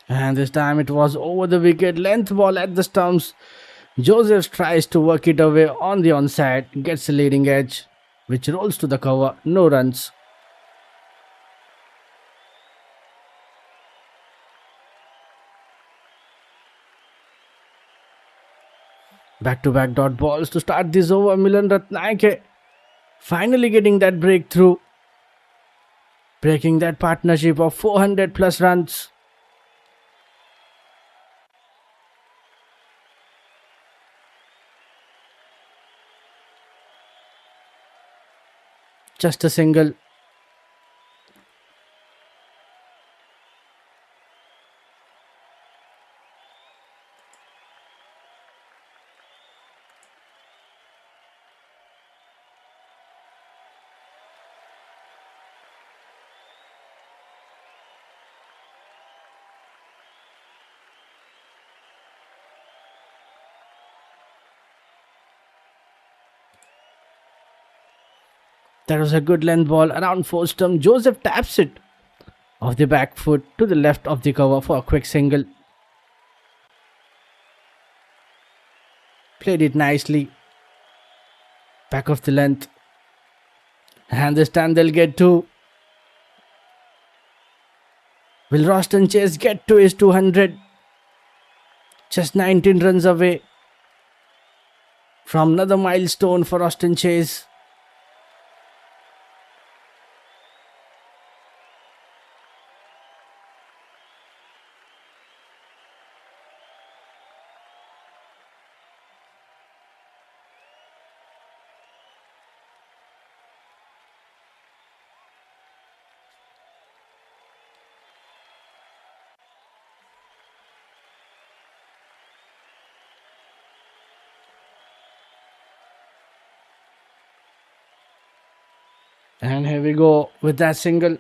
And this time it was over the wicket. Length ball at the stumps. Joseph tries to work it away on the onside. Gets a leading edge, which rolls to the cover. No runs. Back-to-back dot balls to start this over. Milan Ratnayake finally getting that breakthrough. Breaking that partnership of 400 plus runs. Just a single. That was a good length ball around four stump. Joseph taps it off the back foot to the left of the cover for a quick single. Played it nicely. Back of the length. And this time they'll get two. Will Roston Chase get to his 200? Just 19 runs away from another milestone for Roston Chase. And here we go with that single.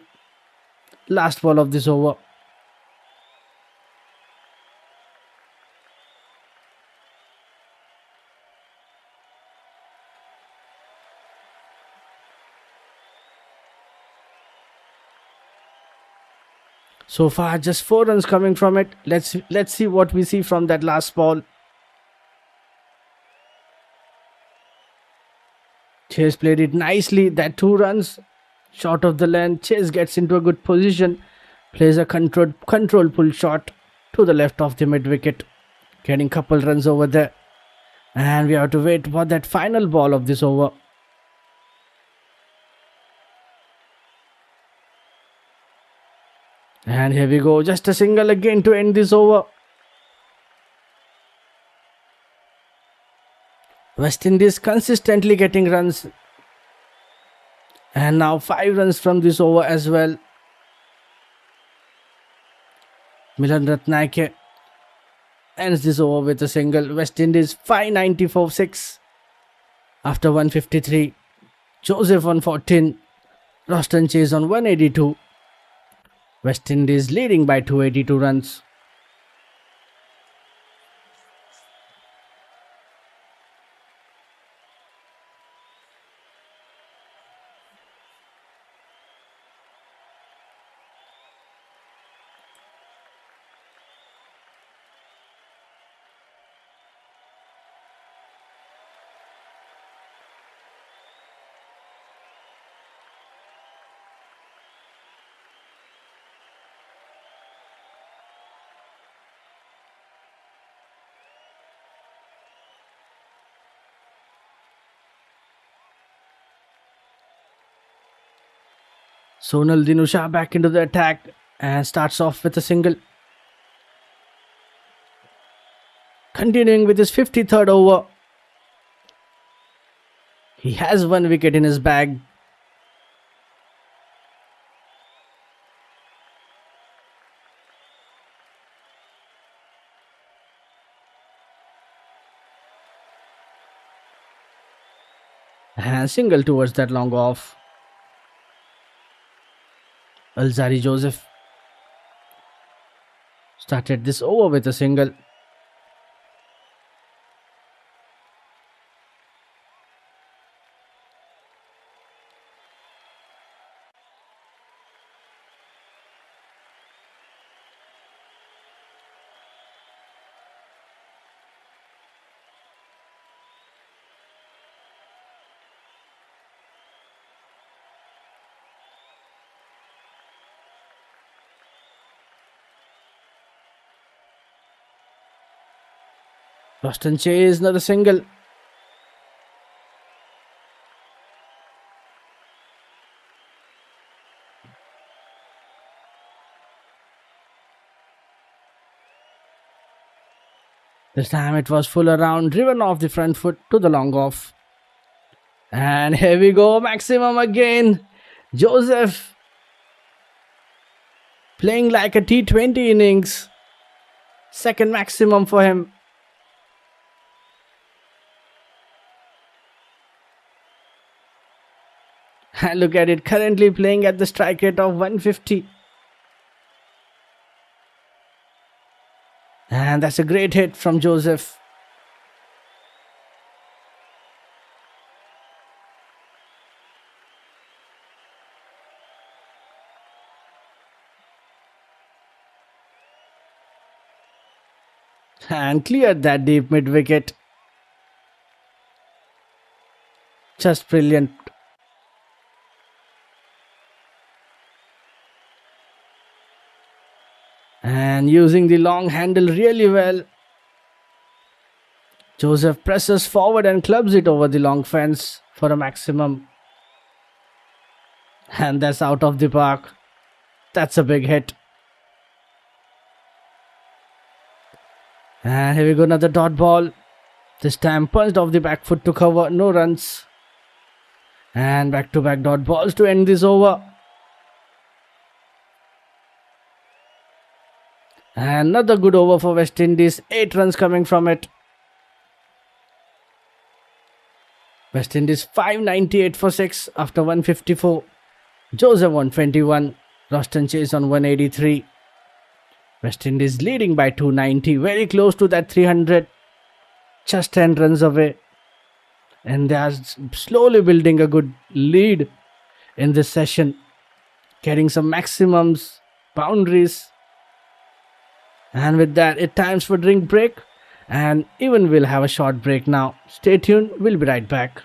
Last ball of this over. So far, just 4 runs coming from it. Let's see what we see from that last ball. Chase played it nicely. That 2 runs short of the length. Chase gets into a good position. Plays a control pull shot to the left of the mid wicket. Getting couple runs over there. And we have to wait for that final ball of this over. And here we go. Just a single again to end this over. West Indies consistently getting runs. And now 5 runs from this over as well. Milan Ratnayake ends this over with a single. West Indies 594-6 after 153. Joseph on 14. Roston Chase on 182. West Indies leading by 282 runs. Sonal Dinusha back into the attack and starts off with a single. Continuing with his 53rd over. He has 1 wicket in his bag. And single towards that long off. Alzari Joseph started this over with a single. Roston Chase, another single. This time it was full around, driven off the front foot to the long off. And here we go, maximum again. Joseph playing like a T20 innings. Second maximum for him. And look at it, currently playing at the strike rate of 150. And that's a great hit from Joseph. And cleared that deep mid wicket. Just brilliant. And using the long handle really well. Joseph presses forward and clubs it over the long fence for a maximum. And that's out of the park. That's a big hit. And here we go, another dot ball. This time punched off the back foot to cover, no runs. And back to back dot balls to end this over. And another good over for West Indies, 8 runs coming from it. West Indies 598 for 6 after 154. Joseph 121. Roston Chase on 183. West Indies leading by 290, very close to that 300. Just 10 runs away. And they are slowly building a good lead in this session. Getting some maximums, boundaries. And with that, it's time for drink break. And even we'll have a short break now. Stay tuned, we'll be right back.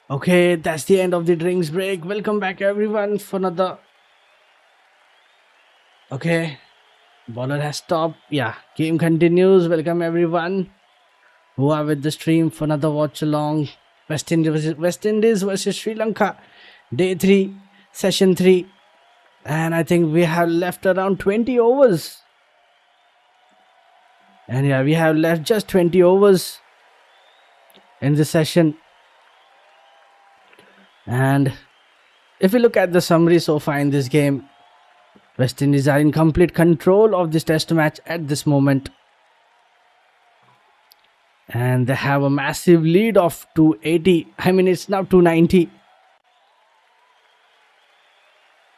Okay, that's the end of the drinks break. Welcome back, everyone, for another. Okay, bowler has stopped. Yeah, game continues. Welcome, everyone who are with the stream for another watch along. West Indies versus Sri Lanka, day 3, session 3. And I think we have left around 20 overs. And yeah, we have left just 20 overs in this session. And if we look at the summary so far in this game, West Indies are in complete control of this test match at this moment. And they have a massive lead of 280. I mean, it's now 290.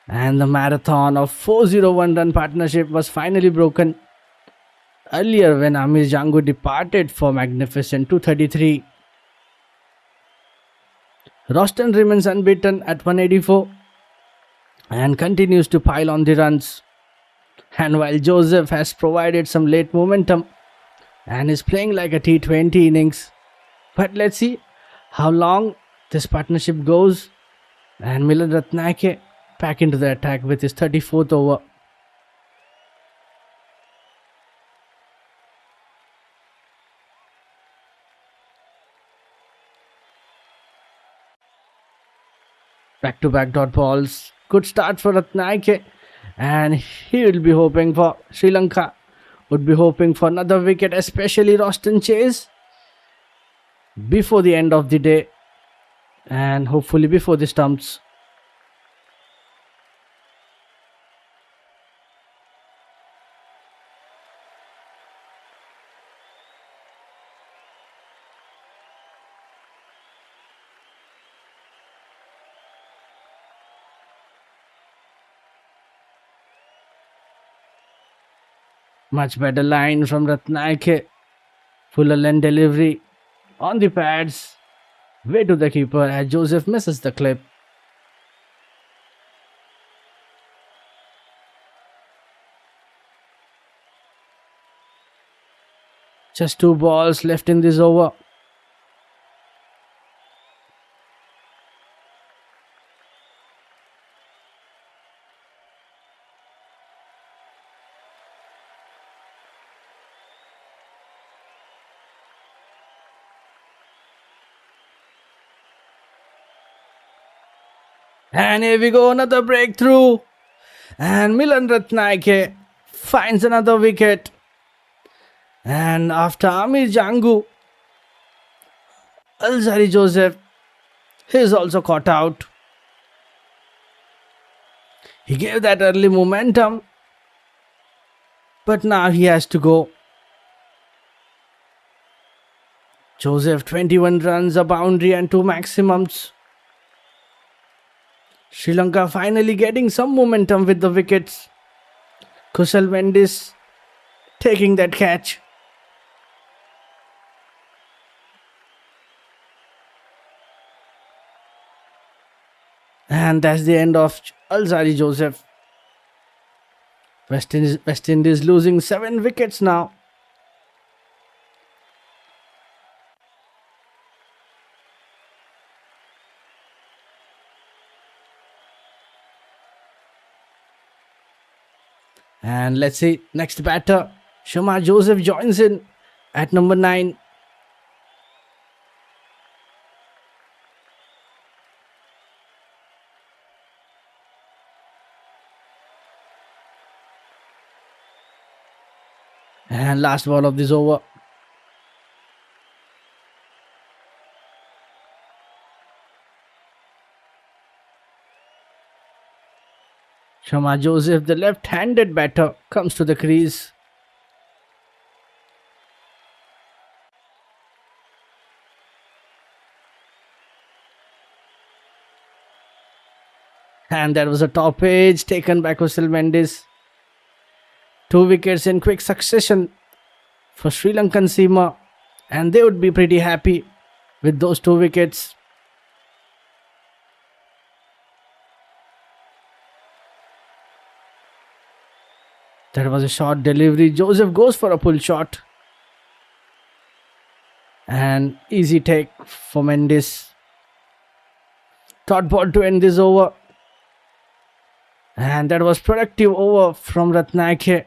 And the marathon of 401 run partnership was finally broken earlier when Amir Jangu departed for magnificent 233. Roston remains unbeaten at 184 and continues to pile on the runs. And while Joseph has provided some late momentum and is playing like a T20 innings, but let's see how long this partnership goes. And Milan Ratnake back into the attack with his 34th over. Back-to-back dot balls. Good start for Ratnake. And he will be hoping for Sri Lanka. Would be hoping for another wicket, especially Roston Chase, before the end of the day. And hopefully before the stumps. Much better line from Ratnake. Fuller length delivery on the pads. Way to the keeper as Joseph misses the clip. Just 2 balls left in this over. And here we go, another breakthrough. And Milan Ratnake finds another wicket. And after Amir Jangu, Alzari Joseph is also caught out. He gave that early momentum, but now he has to go. Joseph 21 runs, a boundary and 2 maximums. Sri Lanka finally getting some momentum with the wickets. Kusal Mendis taking that catch. And that's the end of Alzari Joseph. West Indies losing 7 wickets now. And let's see, next batter, Shoma Joseph joins in at number 9. And last ball of this over. Shoma Joseph, the left-handed batter, comes to the crease. And that was a top edge taken by Kusal Mendis. 2 wickets in quick succession for Sri Lankan seamer, and they would be pretty happy with those 2 wickets. That was a short delivery. Joseph goes for a pull shot. And easy take for Mendis. Dot ball to end this over. And that was productive over from Ratnake.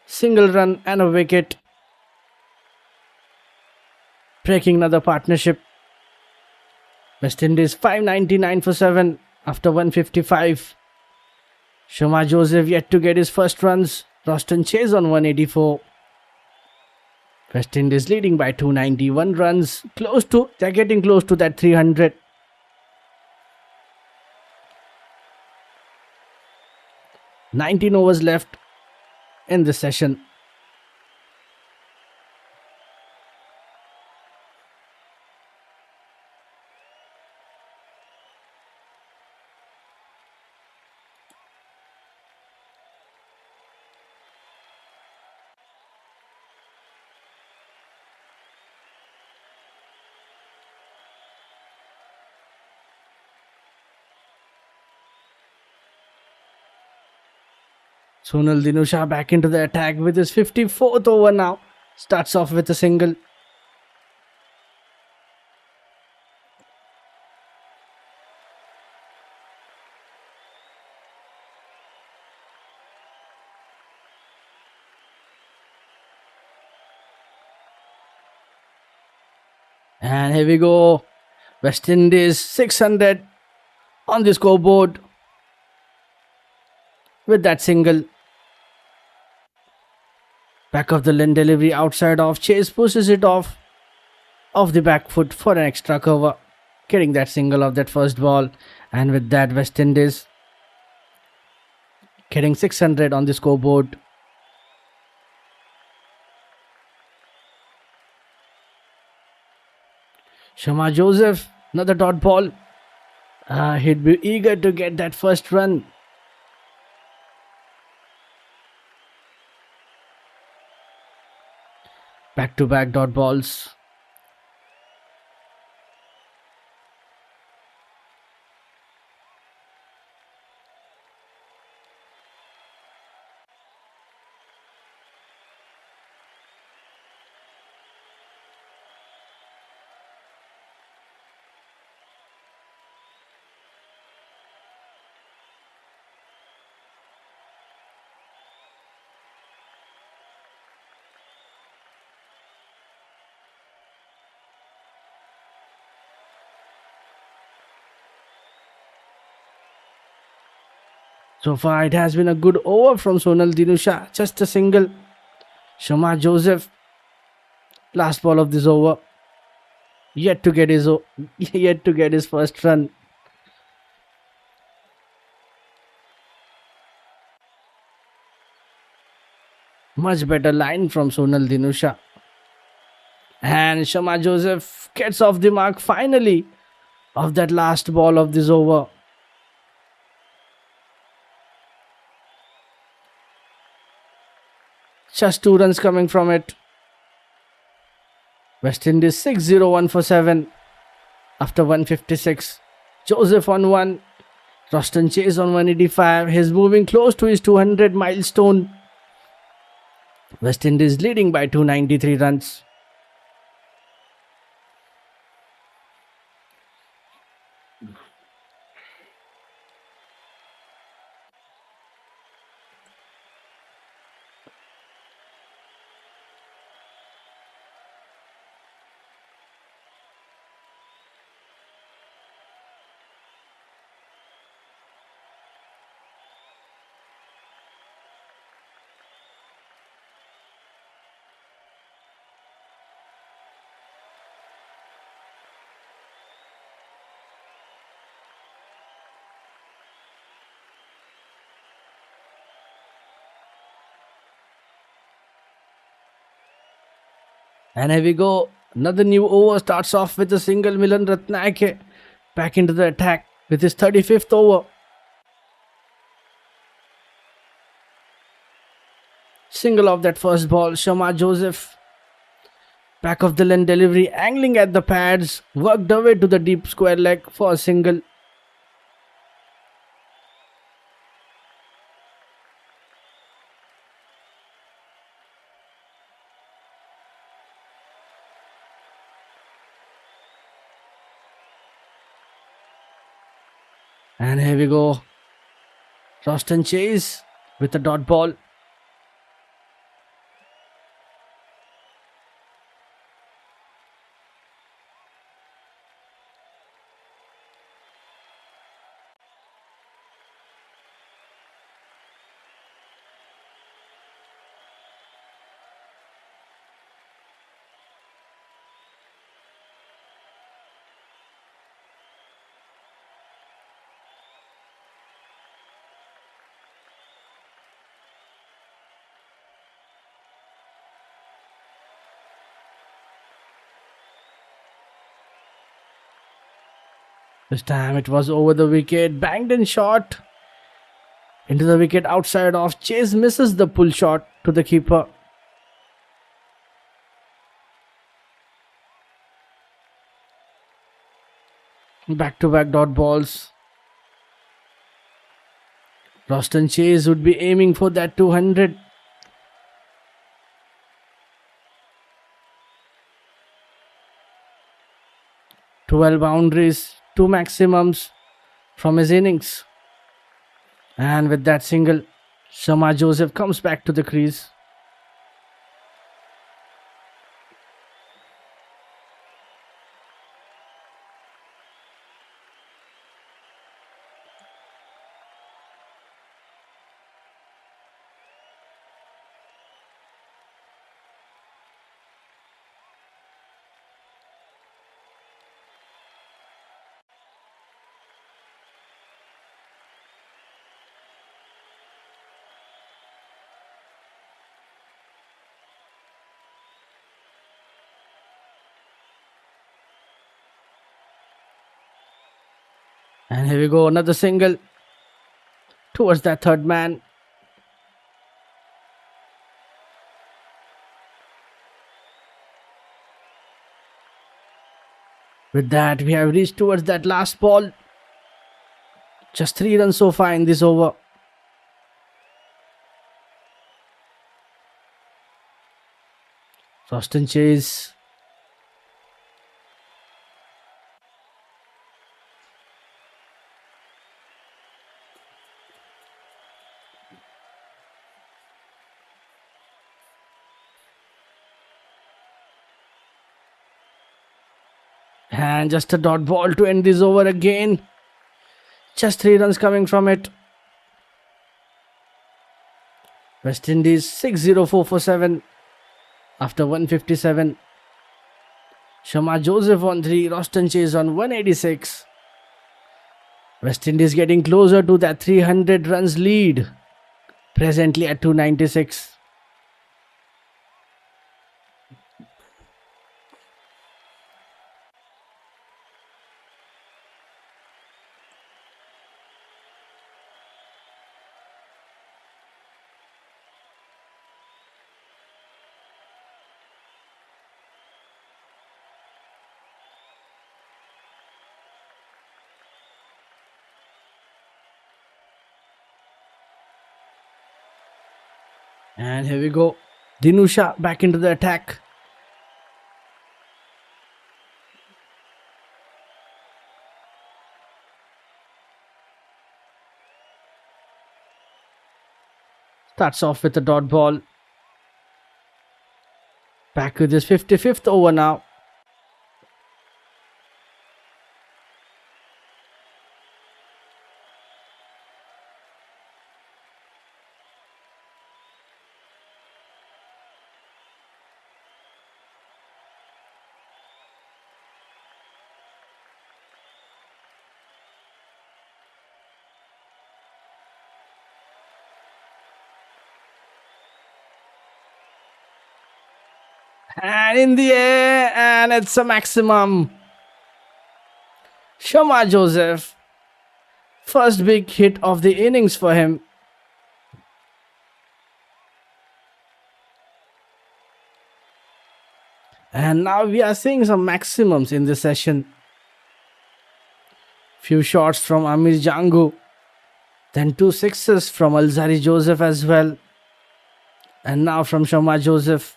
Single run and a wicket. Breaking another partnership. West Indies 599 for 7 after 155. Shoma Joseph yet to get his first runs. Roston Chase on 184. West Indies leading by 291 runs. They're getting close to that 300. 19 overs left in this session. Sonal Dinusha back into the attack with his 54th over now. Starts off with a single. And here we go. West Indies 600 on the scoreboard with that single. Back of the line delivery outside off. Chase pushes it off the back foot for an extra cover. Getting that single of that first ball. And with that, West Indies getting 600 on the scoreboard. Shoma Joseph, another dot ball. He'd be eager to get that first run. Back-to-back dot balls. So far, it has been a good over from Sonal Dinusha. Just a single. Shoma Joseph, last ball of this over. Yet to get his first run. Much better line from Sonal Dinusha. And Shoma Joseph gets off the mark finally of that last ball of this over. Just 2 runs coming from it. West Indies 601 for 7 after 156. Joseph on 1. Roston Chase on 185. He's moving close to his 200 milestone. West Indies leading by 293 runs. And here we go. Another new over starts off with a single. Milan Ratnake back into the attack with his 35th over. Single of that first ball. Shoma Joseph. Back of the line delivery. Angling at the pads. Worked away to the deep square leg for a single. And here we go. Roston chase with a dot ball. This time it was over the wicket. Banged in shot into the wicket outside off. Chase misses the pull shot to the keeper. Back to back dot balls. Roston Chase would be aiming for that 200. Twelve boundaries, 2 maximums from his innings. And with that single, Shamar Joseph comes back to the crease. And here we go, another single towards that third man. With that, we have reached towards that last ball. Just 3 runs so far in this over. Roston Chase. And just a dot ball to end this over again. Just 3 runs coming from it. West Indies 6-0-4 for 7 after 157. Shamar Joseph on 3, Roston Chase on 186. West Indies getting closer to that 300 runs lead. Presently at 296. And here we go. Dinusha back into the attack. Starts off with a dot ball. Back with his 55th over now. And in the air, and it's a maximum. Shamar Joseph. First big hit of the innings for him. And now we are seeing some maximums in this session. Few shots from Amir Jangu. Then 2 sixes from Alzari Joseph as well. And now from Shamar Joseph.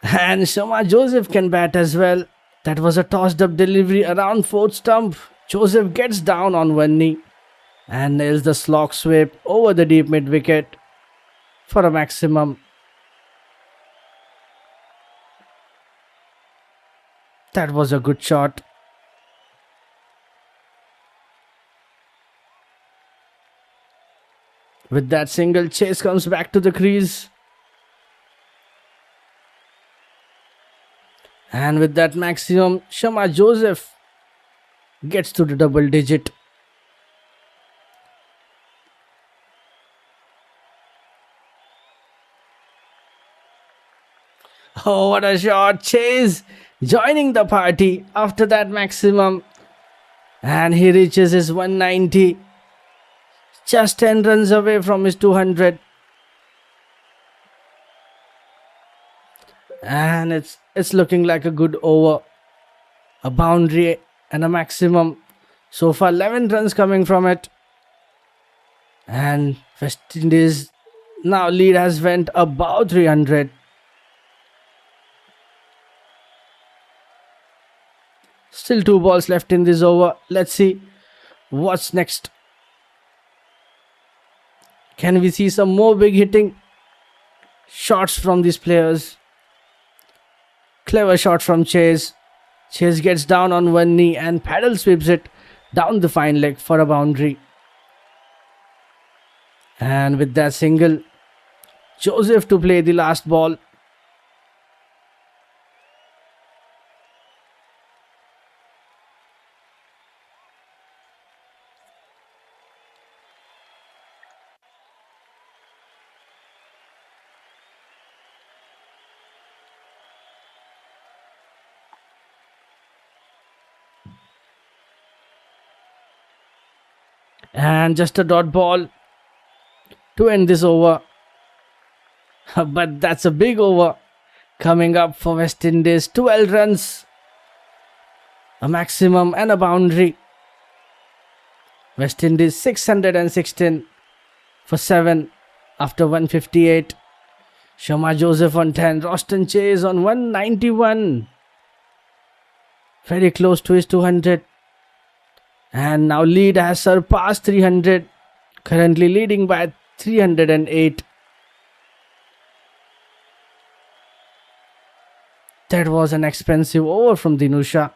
And Shamar Joseph can bat as well. That was a tossed up delivery around fourth stump. Joseph gets down on one knee and nails the slog sweep over the deep mid wicket for a maximum. That was a good shot. With that single, Chase comes back to the crease. And with that maximum, Shama Joseph gets to the double digit. Oh, what a shot! Chase joining the party after that maximum. And he reaches his 190. Just 10 runs away from his 200. And it's looking like a good over. A boundary and a maximum. So far 11 runs coming from it. And West Indies now lead has went above 300. Still 2 balls left in this over. Let's see what's next. Can we see some more big hitting shots from these players? Clever shot from Chase. Chase gets down on one knee and paddle sweeps it down the fine leg for a boundary. And with that single, Joseph to play the last ball. And just a dot ball to end this over. But that's a big over coming up for West Indies. 12 runs, a maximum and a boundary. West Indies 616 for 7 after 158. Shama Joseph on 10. Roston Chase on 191. Very close to his 200. And now lead has surpassed 300. Currently leading by 308. That was an expensive over from Dinusha.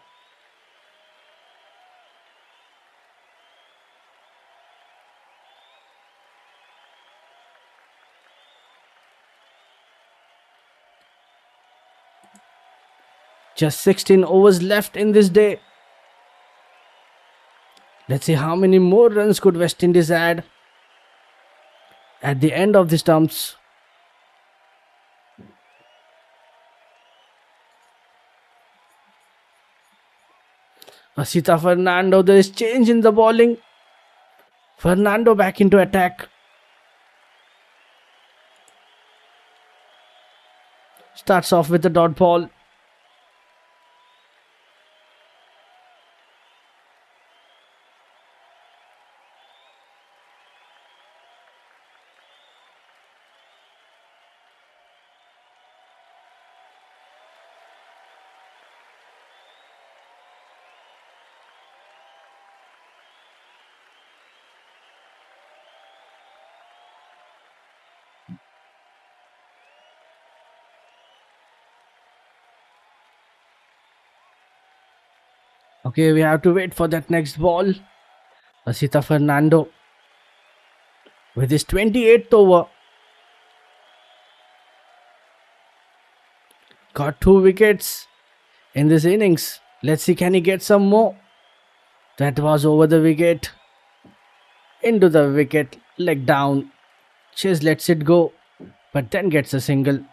Just 16 overs left in this day. Let's see how many more runs could West Indies add at the end of the stumps. Asita Fernando, there is change in the bowling. Fernando back into attack. Starts off with the dot ball. Okay, we have to wait for that next ball. Asita Fernando with his 28th over. Got 2 wickets in this innings. Let's see, can he get some more? That was over the wicket. Into the wicket, leg down. Chase lets it go, but then gets a single.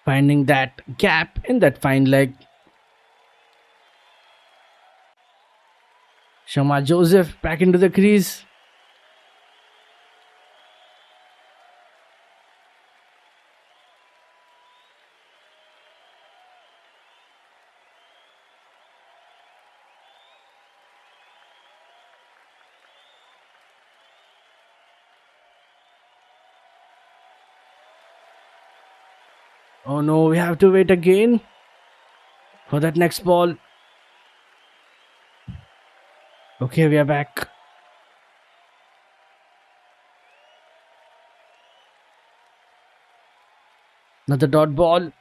Finding that gap in that fine leg. Shama Joseph back into the crease. Oh no, we have to wait again for that next ball. Okay, we are back. Another dot ball.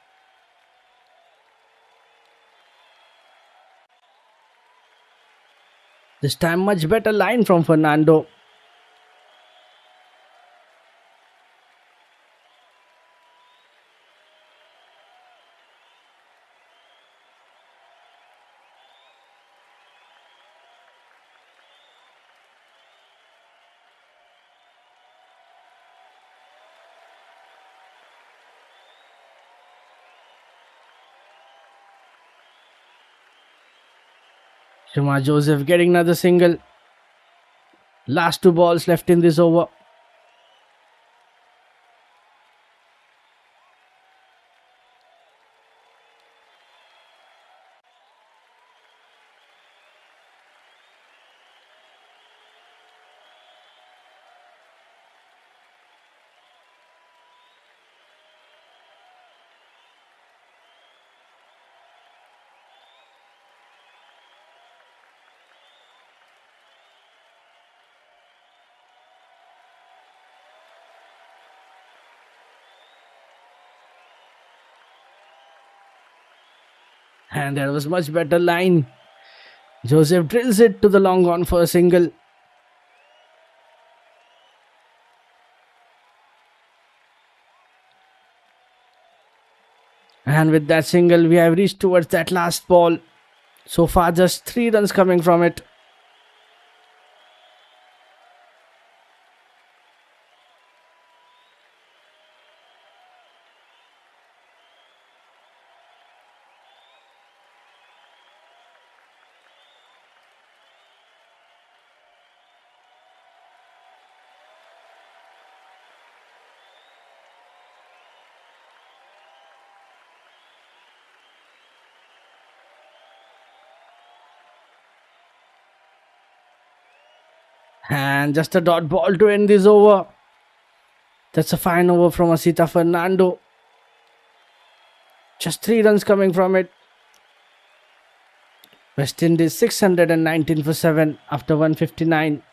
This time much better line from Fernando. Shema Joseph getting another single. Last two balls left in this over. And there was much better line. Joseph drills it to the long on for a single. And with that single, we have reached towards that last ball. So far, just 3 runs coming from it. And just a dot ball to end this over. That's a fine over from Asita Fernando. Just 3 runs coming from it. West Indies 619 for 7 after 159.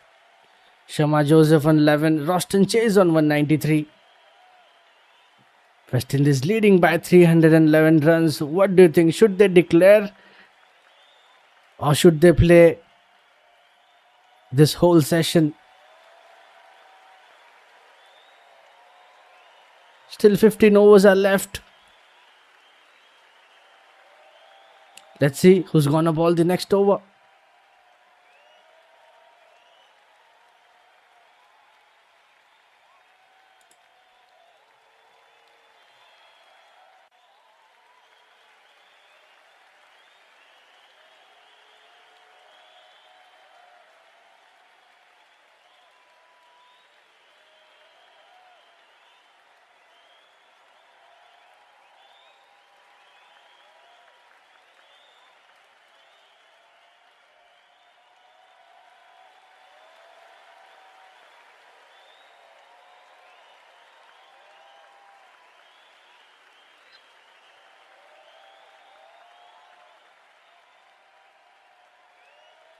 Shema Joseph on 11. Roston Chase on 193. West Indies leading by 311 runs. What do you think? Should they declare or should they play this whole session? Still 15 overs are left. Let's see who's gonna ball the next over.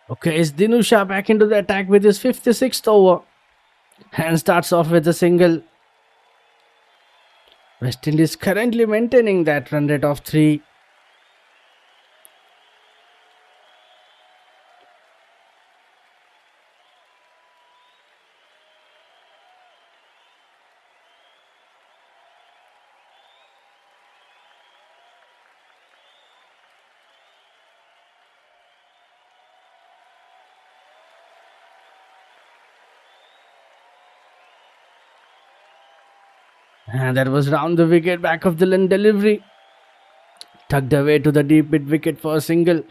Okay, is Dinusha back into the attack with his 56th over and starts off with a single. West Indies currently maintaining that run rate of 3. And that was round the wicket, back of the line delivery. Tucked away to the deep mid wicket for a single.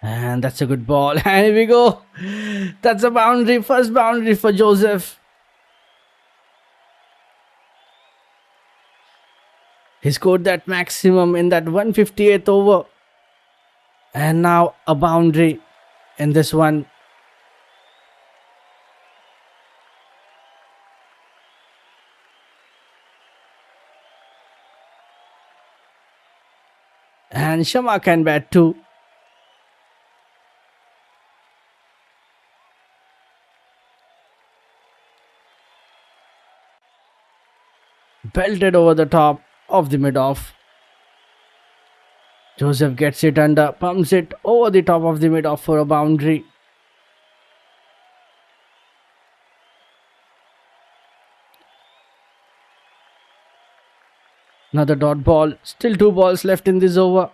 And that's a good ball. And here we go. That's a boundary. First boundary for Joseph. He scored that maximum in that 158th over. And now a boundary in this one. And Shama can bat too. Belted over the top of the mid-off. Joseph gets it under, pumps it over the top of the mid-off for a boundary. Another dot ball. Still 2 balls left in this over.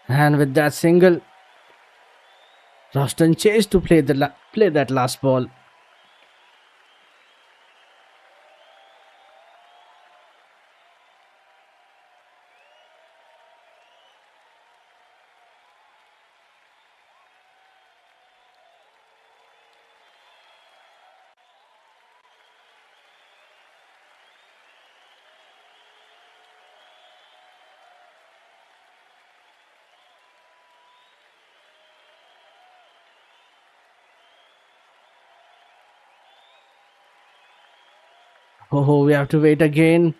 And with that single, Roston chased to play that last ball. Oh, we have to wait again.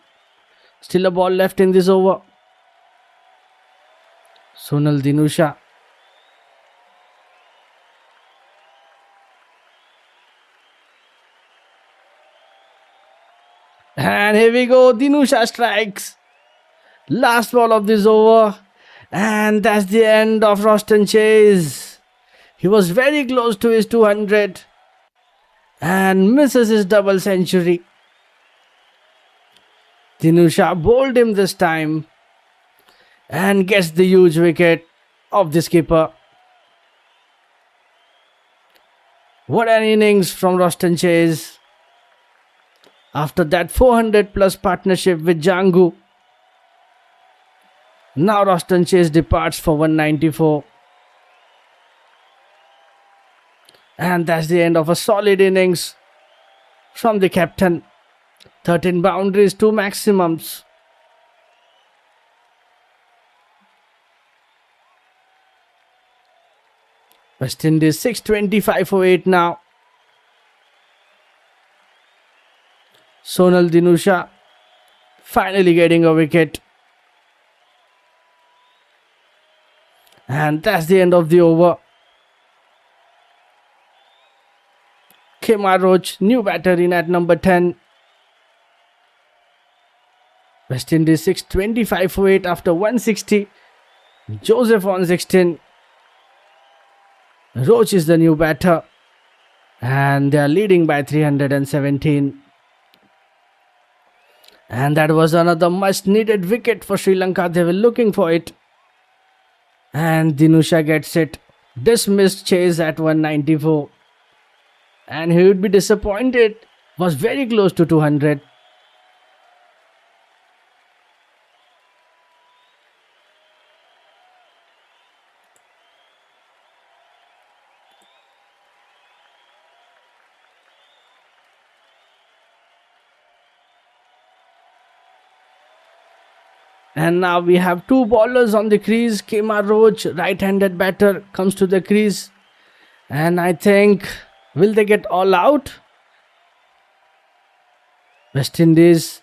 Still a ball left in this over. Sonal Dinusha. And here we go. Dinusha strikes. Last ball of this over. And that's the end of Roston Chase. He was very close to his 200 and misses his double century. Dinusha bowled him this time and gets the huge wicket of the skipper. What an innings from Roston Chase. After that 400 plus partnership with Jangu, now Roston Chase departs for 194. And that's the end of a solid innings from the captain. 13 boundaries, 2 maximums. West Indies 625 for 8 now. Sonal Dinusha finally getting a wicket. And that's the end of the over. Kemar Roach, new batter in at number 10. West Indies 625 for 8 after 160. Joseph on 16. Roach is the new batter. And they are leading by 317. And that was another much needed wicket for Sri Lanka. They were looking for it. And Dinusha gets it. Dismissed Chase at 194. And he would be disappointed. Was very close to 200. And now we have 2 bowlers on the crease. Kemar Roach, right-handed batter, comes to the crease. And I think, will they get all out? West Indies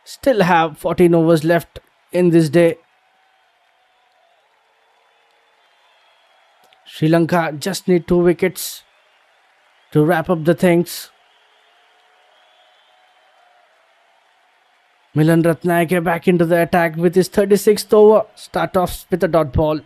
still have 14 overs left in this day. Sri Lanka just need 2 wickets to wrap up the things. Milan Ratnayake back into the attack with his 36th over. Start off with a dot ball.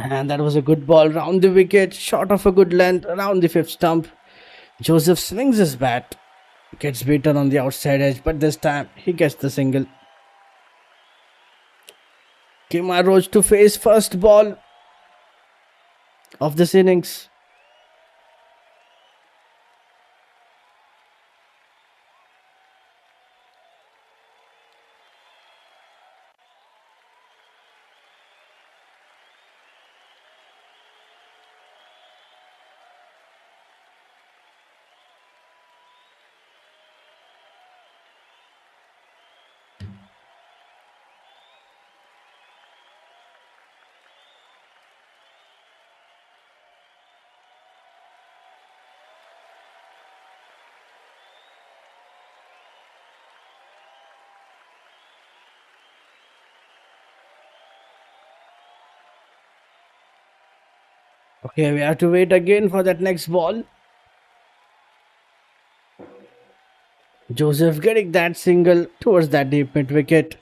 And that was a good ball round the wicket, short of a good length around the fifth stump. Joseph swings his bat, gets beaten on the outside edge, but this time he gets the single. Kemar Roach to face first ball of this innings. Okay, we have to wait again for that next ball. Joseph getting that single towards that deep mid wicket.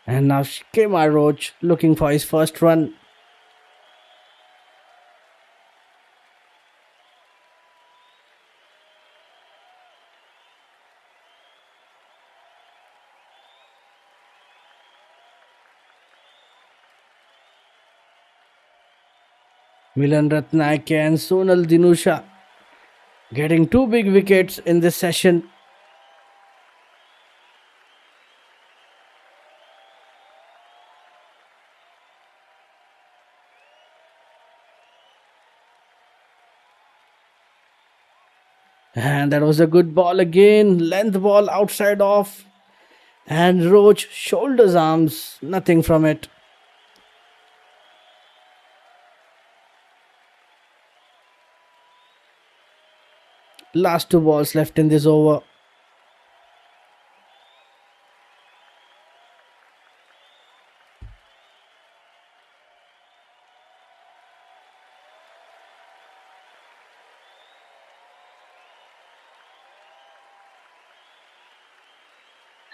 And now Kemar Roach looking for his first run. Milan Ratnaike and Sonal Dinusha getting two big wickets in this session. And that was a good ball again. Length ball outside off. And Roach shoulders arms. Nothing from it. Last two balls left in this over.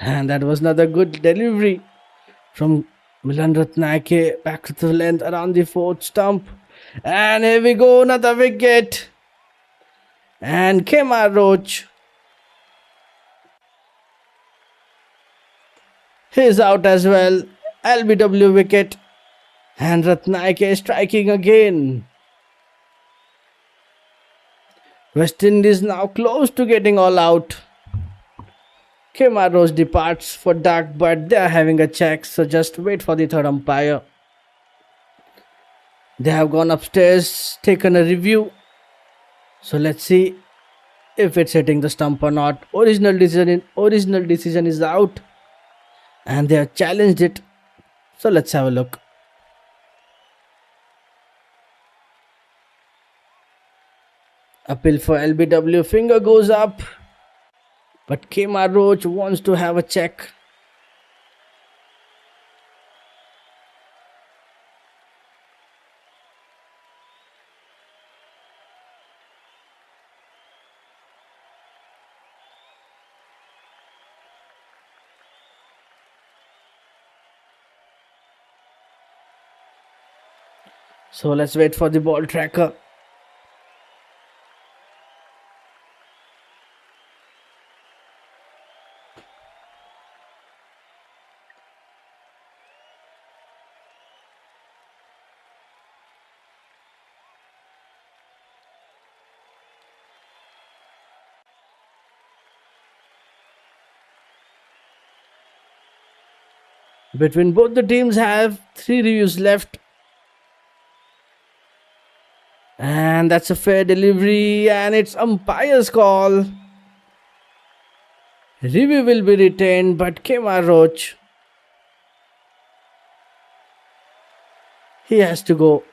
And that was another good delivery from Milan Ratnaike. Back to the length around the fourth stump. And here we go, another wicket. And Kemar Roach, he's out as well. LBW wicket. And Ratnaike striking again. West Indies now close to getting all out. Kemar Roach departs for duck, but they are having a check, so just wait for the third umpire. They have gone upstairs, taken a review. So let's see if it's hitting the stump or not. Original decision is out, and they have challenged it. So let's have a look. Appeal for LBW, finger goes up, but Kemar Roach wants to have a check. So let's wait for the ball tracker. Between both the teams have 3 reviews left. And that's a fair delivery, and it's umpire's call. Review will be retained, but Kemar Roach, he has to go.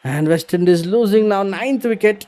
And West Indies losing now 9th wicket.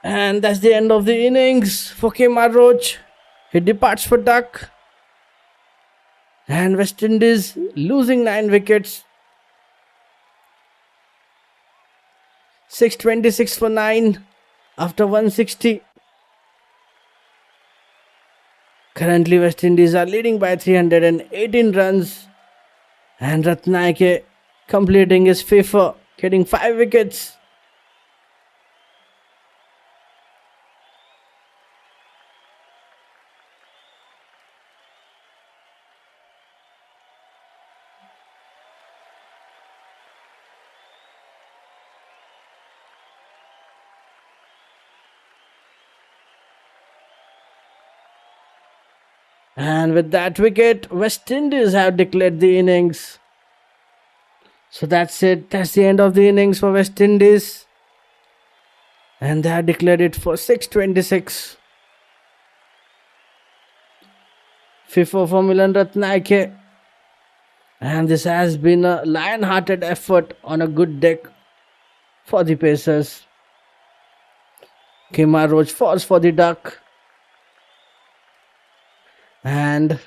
And that's the end of the innings for Kemar Roach. He departs for duck. And West Indies losing 9 wickets. 626 for 9 after 160. Currently, West Indies are leading by 318 runs. And Ratnaike completing his FIFA, getting 5 wickets. And with that wicket, West Indies have declared the innings. So that's it. That's the end of the innings for West Indies. And they have declared it for 626. FIFA for Milan Ratnaike. And this has been a lion-hearted effort on a good deck for the Pacers. Kemar Roach falls for the duck. And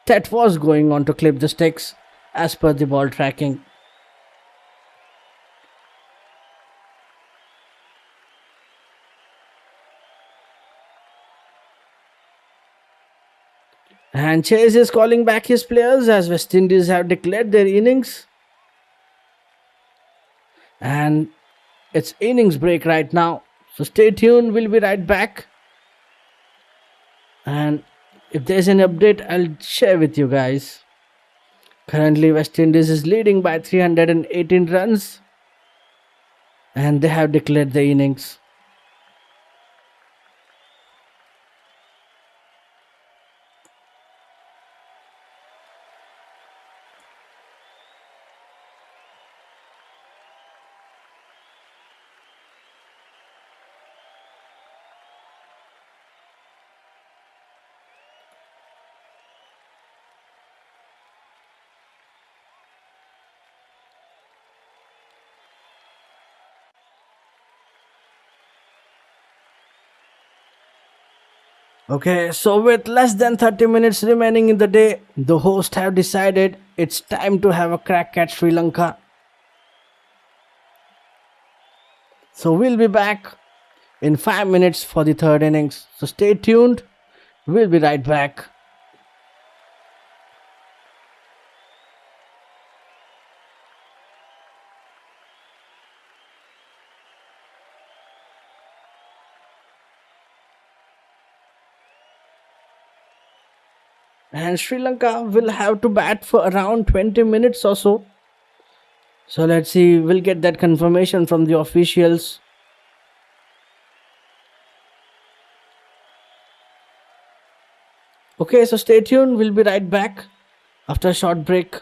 Tet was going on to clip the sticks as per the ball tracking. And Chase is calling back his players as West Indies have declared their innings. And it's innings break right now. So stay tuned, we'll be right back. And if there's an update, I'll share with you guys. Currently, West Indies is leading by 318 runs. And they have declared the innings. Okay, so with less than 30 minutes remaining in the day, the hosts have decided it's time to have a crack at Sri Lanka. So we'll be back in 5 minutes for the third innings. So stay tuned, we'll be right back. And Sri Lanka will have to bat for around 20 minutes or so. So let's see, we'll get that confirmation from the officials. Okay, so stay tuned, we'll be right back after a short break.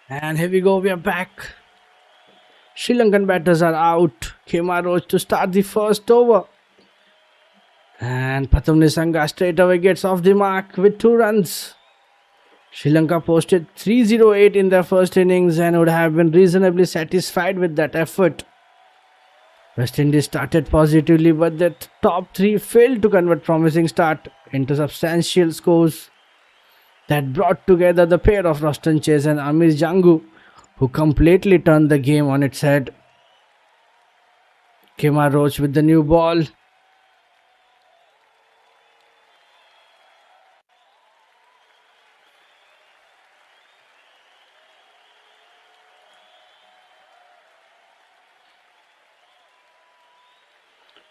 And here we go, we are back. Sri Lankan batters are out. Kema Roach to start the first over. And Pathum Nisanga straight away gets off the mark with 2 runs. Sri Lanka posted 308 in their first innings and would have been reasonably satisfied with that effort. West Indies started positively, but the top three failed to convert promising start into substantial scores that brought together the pair of Roston Chase and Amir Jangu, who completely turned the game on its head. Kema Roach with the new ball.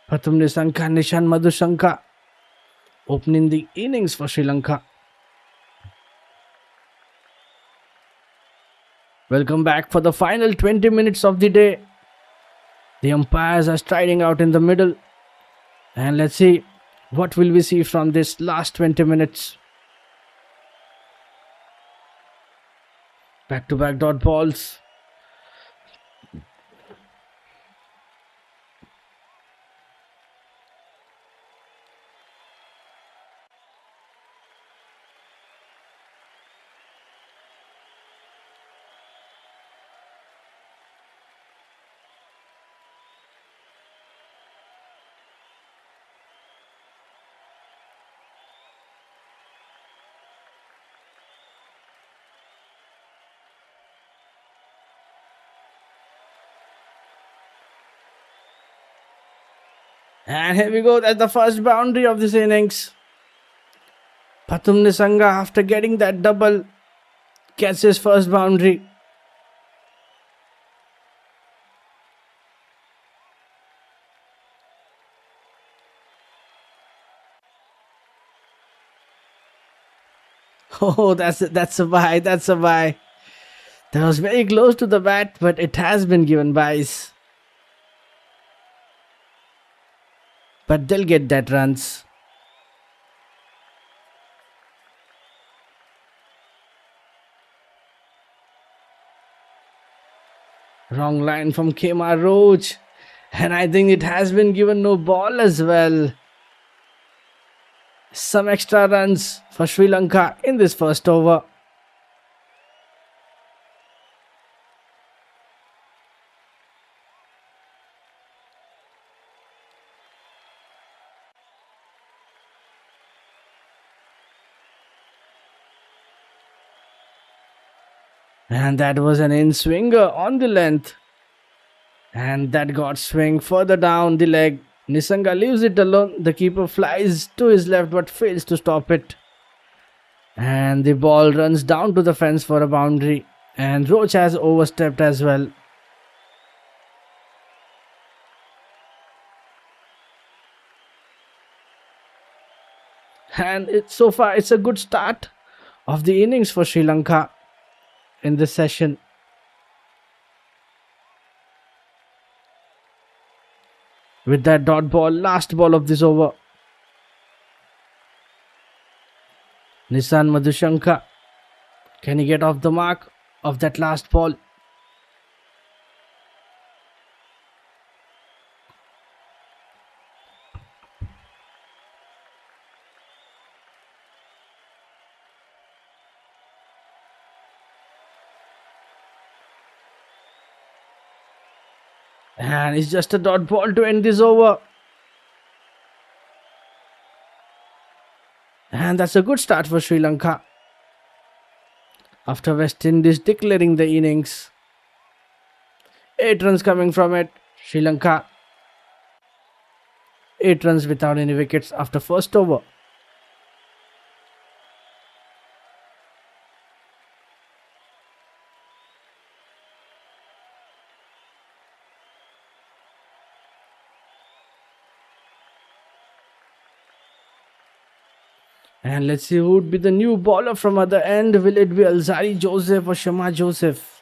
Pratham Nisanka, Nishan Madhusanka opening the innings for Sri Lanka. Welcome back for the final 20 minutes of the day. The umpires are striding out in the middle. And let's see what will we see from this last 20 minutes. Back-to-back dot balls. And here we go, that's the first boundary of this innings. Pathum Nisanga, after getting that double, gets his first boundary. Oh, that's a bye, that's a bye. That was very close to the bat, but it has been given byes. But they'll get that runs. Wrong line from Kema Roach. And I think it has been given no ball as well. Some extra runs for Sri Lanka in this first over. And that was an in-swinger on the length. And that got swing further down the leg. Nisanga leaves it alone. The keeper flies to his left but fails to stop it. And the ball runs down to the fence for a boundary. And Roach has overstepped as well. And so far it's a good start of the innings for Sri Lanka in this session. With that dot ball, last ball of this over. Nissan Madhushanka. Can he get off the mark of that last ball? And it's just a dot ball to end this over. And that's a good start for Sri Lanka. After West Indies declaring the innings. 8 runs coming from it. Sri Lanka 8 runs without any wickets after first over. And let's see who would be the new bowler from other end. Will it be Alzari Joseph or Shama Joseph?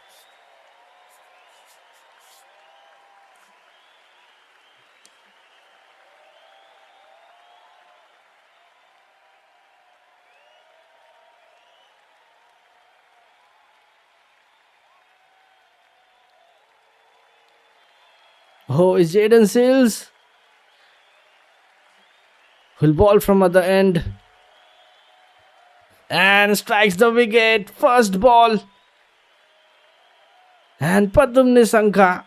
Oh, is Jaden Seals will ball from other end and strikes the wicket. First ball. And Padam Nisanka.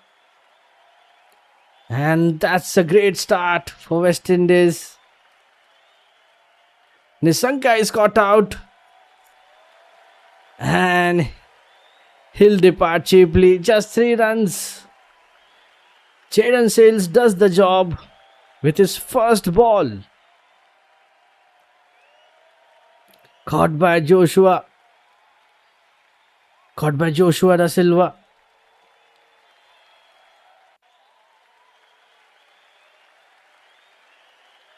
And that's a great start for West Indies. Nisanka is caught out. And he'll depart cheaply. Just 3 runs. Jaden Sales does the job with his first ball. Caught by Joshua Da Silva.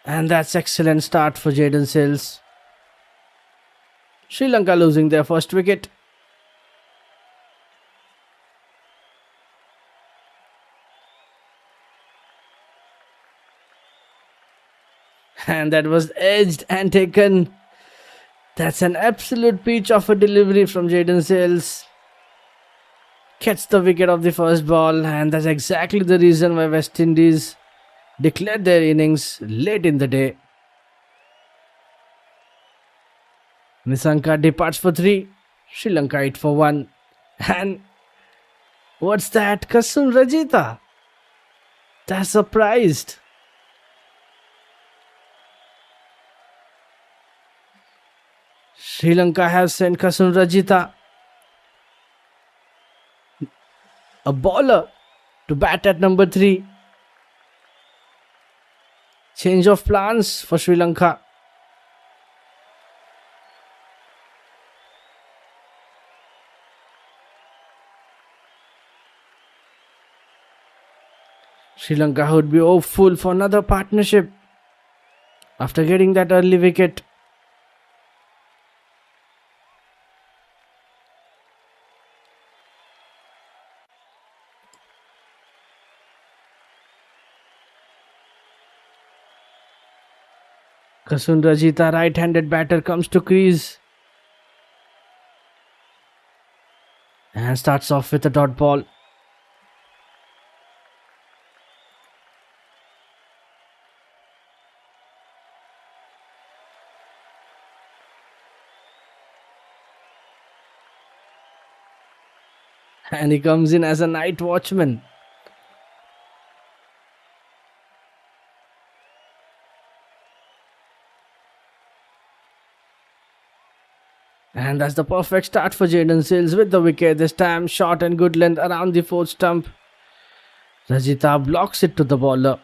And that's excellent start for Jaden Sales. Sri Lanka losing their first wicket. And that was edged and taken. That's an absolute peach of a delivery from Jaden Sales. Gets the wicket of the first ball, and that's exactly the reason why West Indies declared their innings late in the day. Nisanka departs for 3. Sri Lanka 8 for 1. And what's that? Kasun Rajita. They're surprised. Sri Lanka has sent Kasun Rajita, a bowler, to bat at number 3. Change of plans for Sri Lanka. Sri Lanka would be hopeful for another partnership after getting that early wicket. Kasun Rajita, right-handed batter, comes to crease and starts off with a dot ball. And he comes in as a night watchman. And that's the perfect start for Jaden Sills with the wicket. This time short and good length around the 4th stump. Rajita blocks it to the bowler.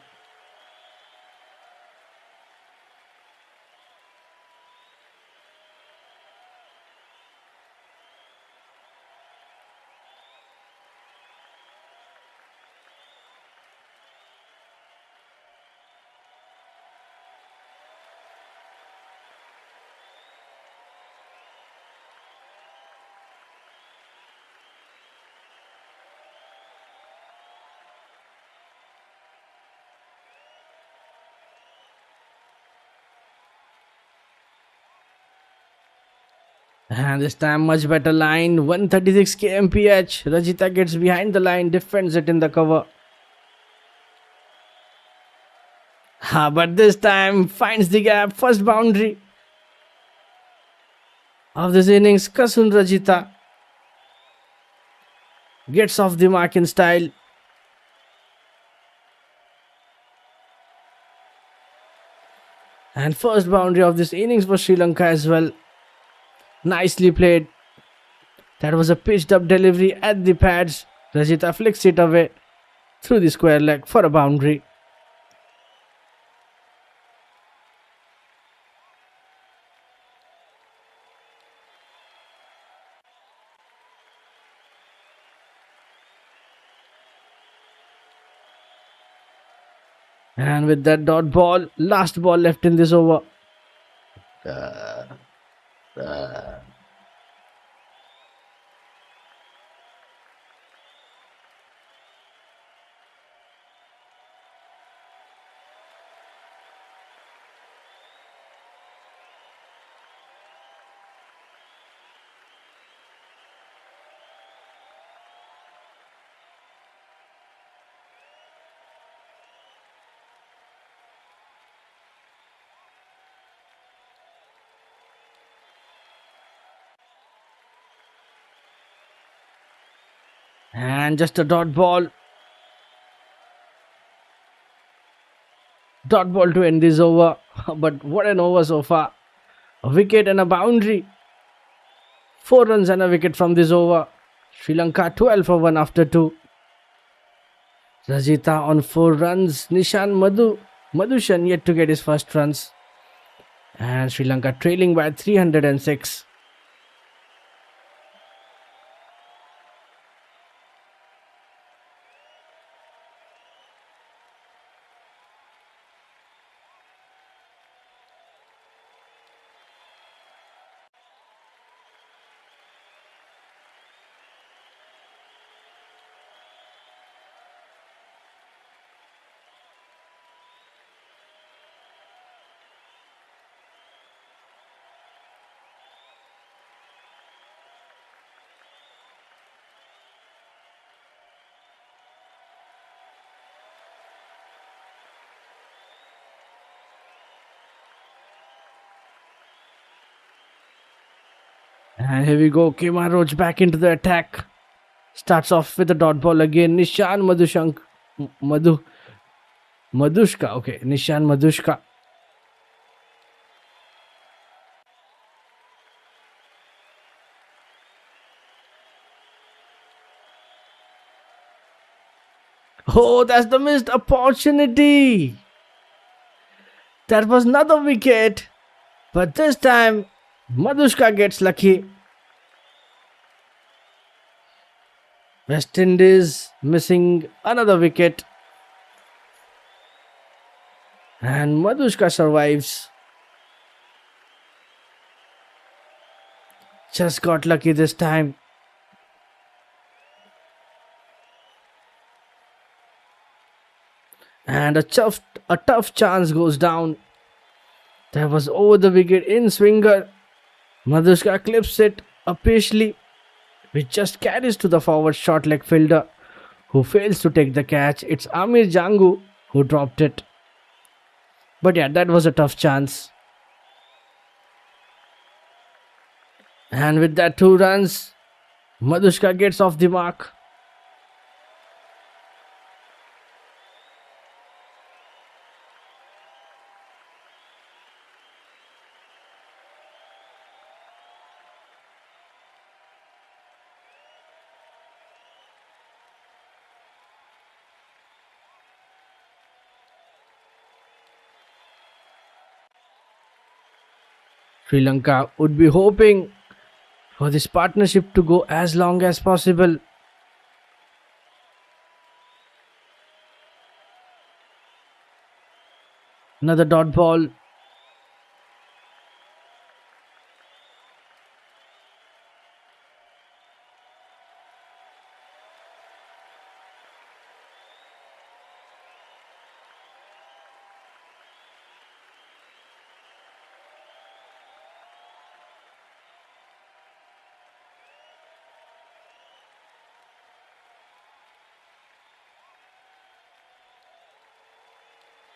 And this time much better line, 136 kmph. Rajita gets behind the line, defends it in the cover. But this time finds the gap. First boundary of this innings. Kasun Rajita gets off the mark in style. And first boundary of this innings for Sri Lanka as well. Nicely played. That was a pitched up delivery at the pads. Rajita flicks it away through the square leg for a boundary. And with that dot ball, last ball left in this over. And just a dot ball. Dot ball to end this over. But what an over so far. A wicket and a boundary. 4 runs and a wicket from this over. Sri Lanka 12 for 1 after 2. Rajita on 4 runs. Madhushan yet to get his first runs. And Sri Lanka trailing by 306. And here we go. Kemar Roach back into the attack. Starts off with a dot ball again. Madhushka. Okay, Nishan Madhushka. Oh, that's the missed opportunity. That was another wicket. But this time, Madhushka gets lucky. West Indies missing another wicket. And Madhushka survives. Just got lucky this time. And a tough chance goes down. That was over the wicket in swinger. Madhushka clips it upishly, which just carries to the forward short leg fielder, who fails to take the catch. It's Amir Jangu who dropped it. But yeah, that was a tough chance. And with that 2 runs, Madhushka gets off the mark. Sri Lanka would be hoping for this partnership to go as long as possible. Another dot ball.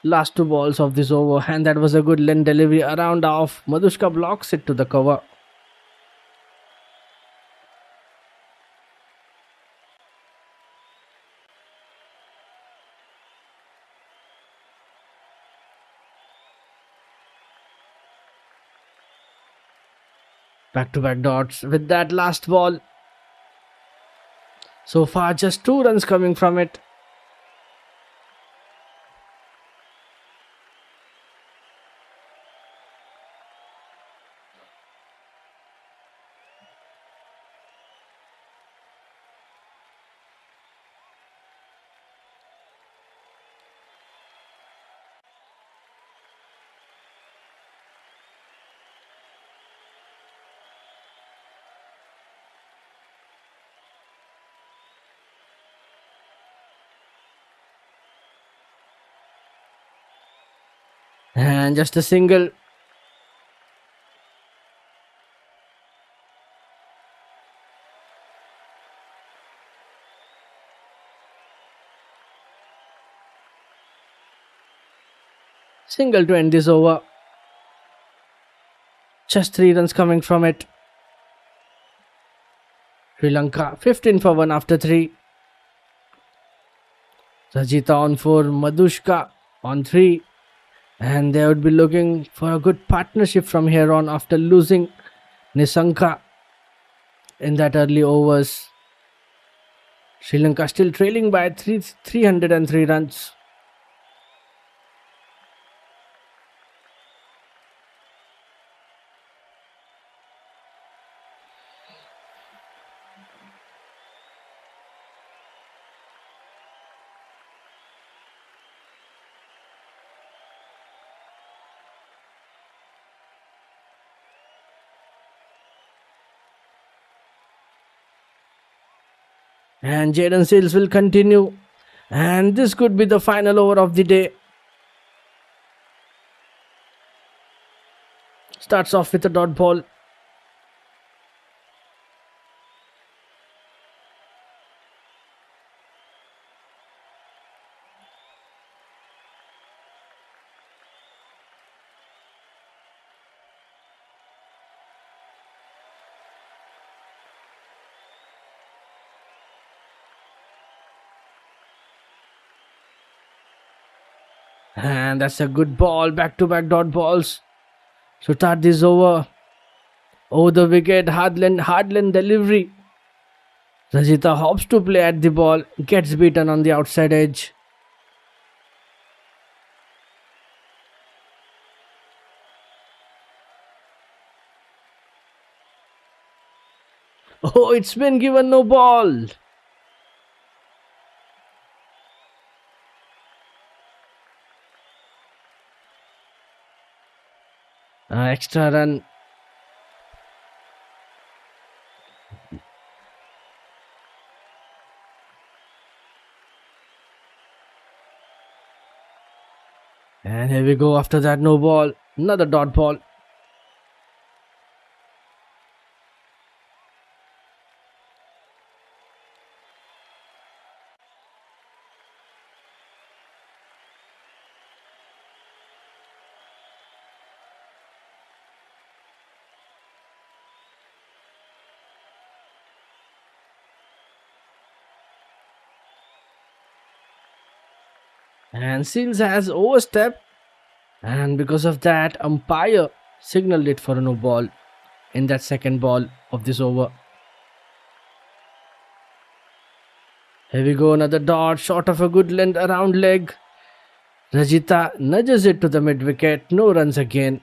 Last 2 balls of this over, and that was a good length delivery around off. Madhushka blocks it to the cover. Back to back dots with that last ball. So far, just 2 runs coming from it. And just a single. Single to end this over. Just 3 runs coming from it. Sri Lanka 15 for 1 after 3. Rajita on 4, Madushka on 3, and they would be looking for a good partnership from here on after losing Nisanka in that early overs. Sri Lanka still trailing by 303 runs. And Jaden Seals will continue. And this could be the final over of the day. Starts off with a dot ball. And that's a good ball. Back-to-back dot balls. So start this over. Oh, the wicket. Hardland delivery. Rajita hops to play at the ball. Gets beaten on the outside edge. Oh, it's been given no ball. Extra run. And here we go. After that, no ball. Another dot ball. And Seals has overstepped. And because of that, umpire signaled it for a no ball in that second ball of this over. Here we go, another dot, short of a good length around leg. Rajita nudges it to the mid wicket, no runs again.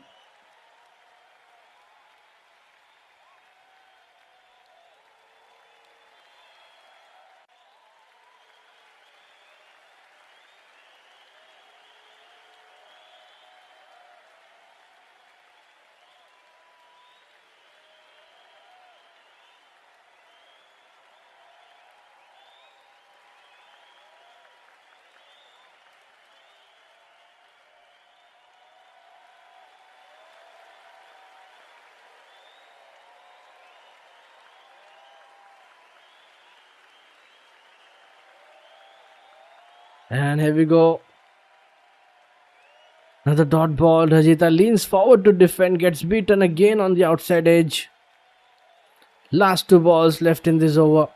And here we go. Another dot ball. Rajita leans forward to defend, gets beaten again on the outside edge. Last 2 balls left in this over.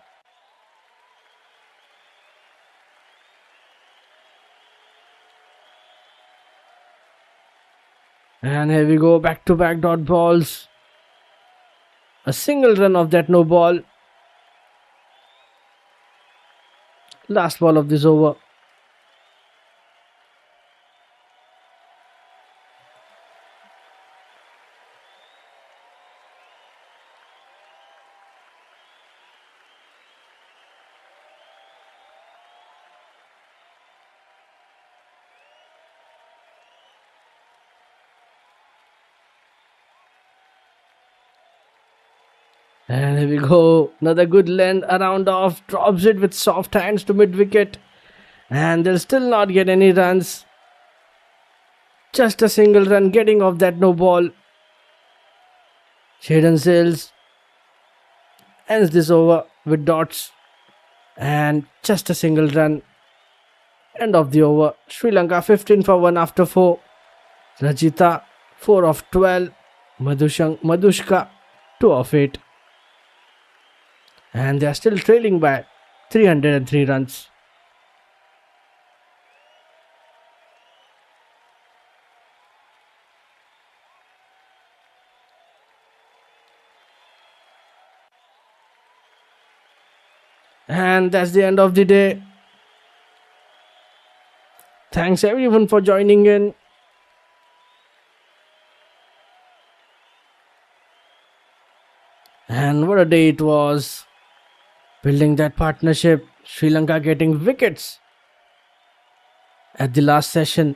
And here we go, back-to-back dot balls. A single run of that no ball. Last ball of this over. And here we go. Another good length around off. Drops it with soft hands to mid wicket. And they'll still not get any runs. Just a single run getting off that no ball. Jaden Seals ends this over with dots. And just a single run. End of the over. Sri Lanka 15 for 1 after 4. Rajita 4 of 12. Madushka 2 of 8. And they are still trailing by 303 runs. And that's the end of the day. Thanks everyone for joining in. And what a day it was. Building that partnership, Sri Lanka getting wickets at the last session.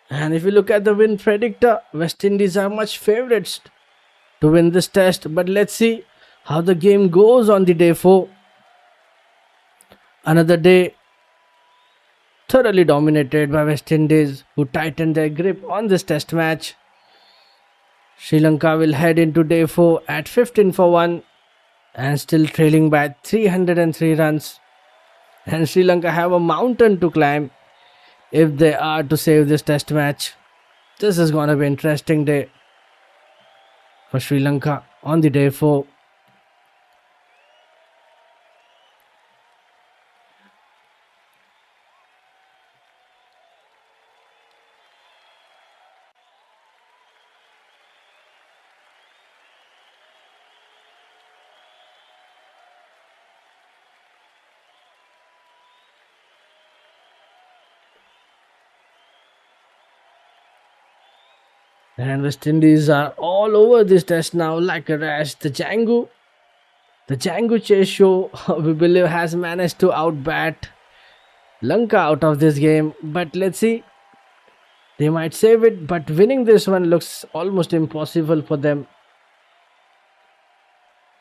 And if you look at the win predictor, West Indies are much favourites to win this test. But let's see how the game goes on the day 4. Another day thoroughly dominated by West Indies, who tightened their grip on this test match. Sri Lanka will head into day 4 at 15 for 1 and still trailing by 303 runs. And Sri Lanka have a mountain to climb if they are to save this test match. This is going to be an interesting day for Sri Lanka on the day 4. And West Indies are all over this test now like a rash. The Django Chase show, we believe, has managed to outbat Lanka out of this game. But let's see. They might save it, but winning this one looks almost impossible for them.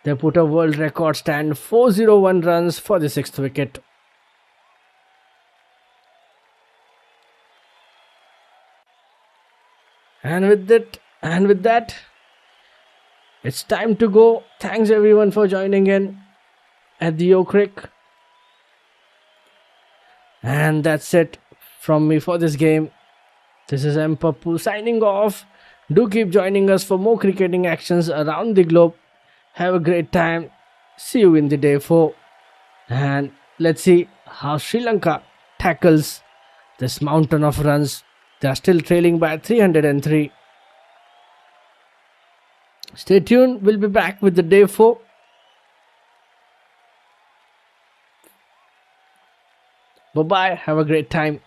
They put a world record stand 401 runs for the 6th wicket. And with that, it's time to go. Thanks everyone for joining in at the YooCric. And that's it from me for this game. This is M. Pappu signing off. Do keep joining us for more cricketing actions around the globe. Have a great time. See you in the day 4. And let's see how Sri Lanka tackles this mountain of runs. They are still trailing by 303. Stay tuned. We'll be back with the day 4. Bye-bye. Have a great time.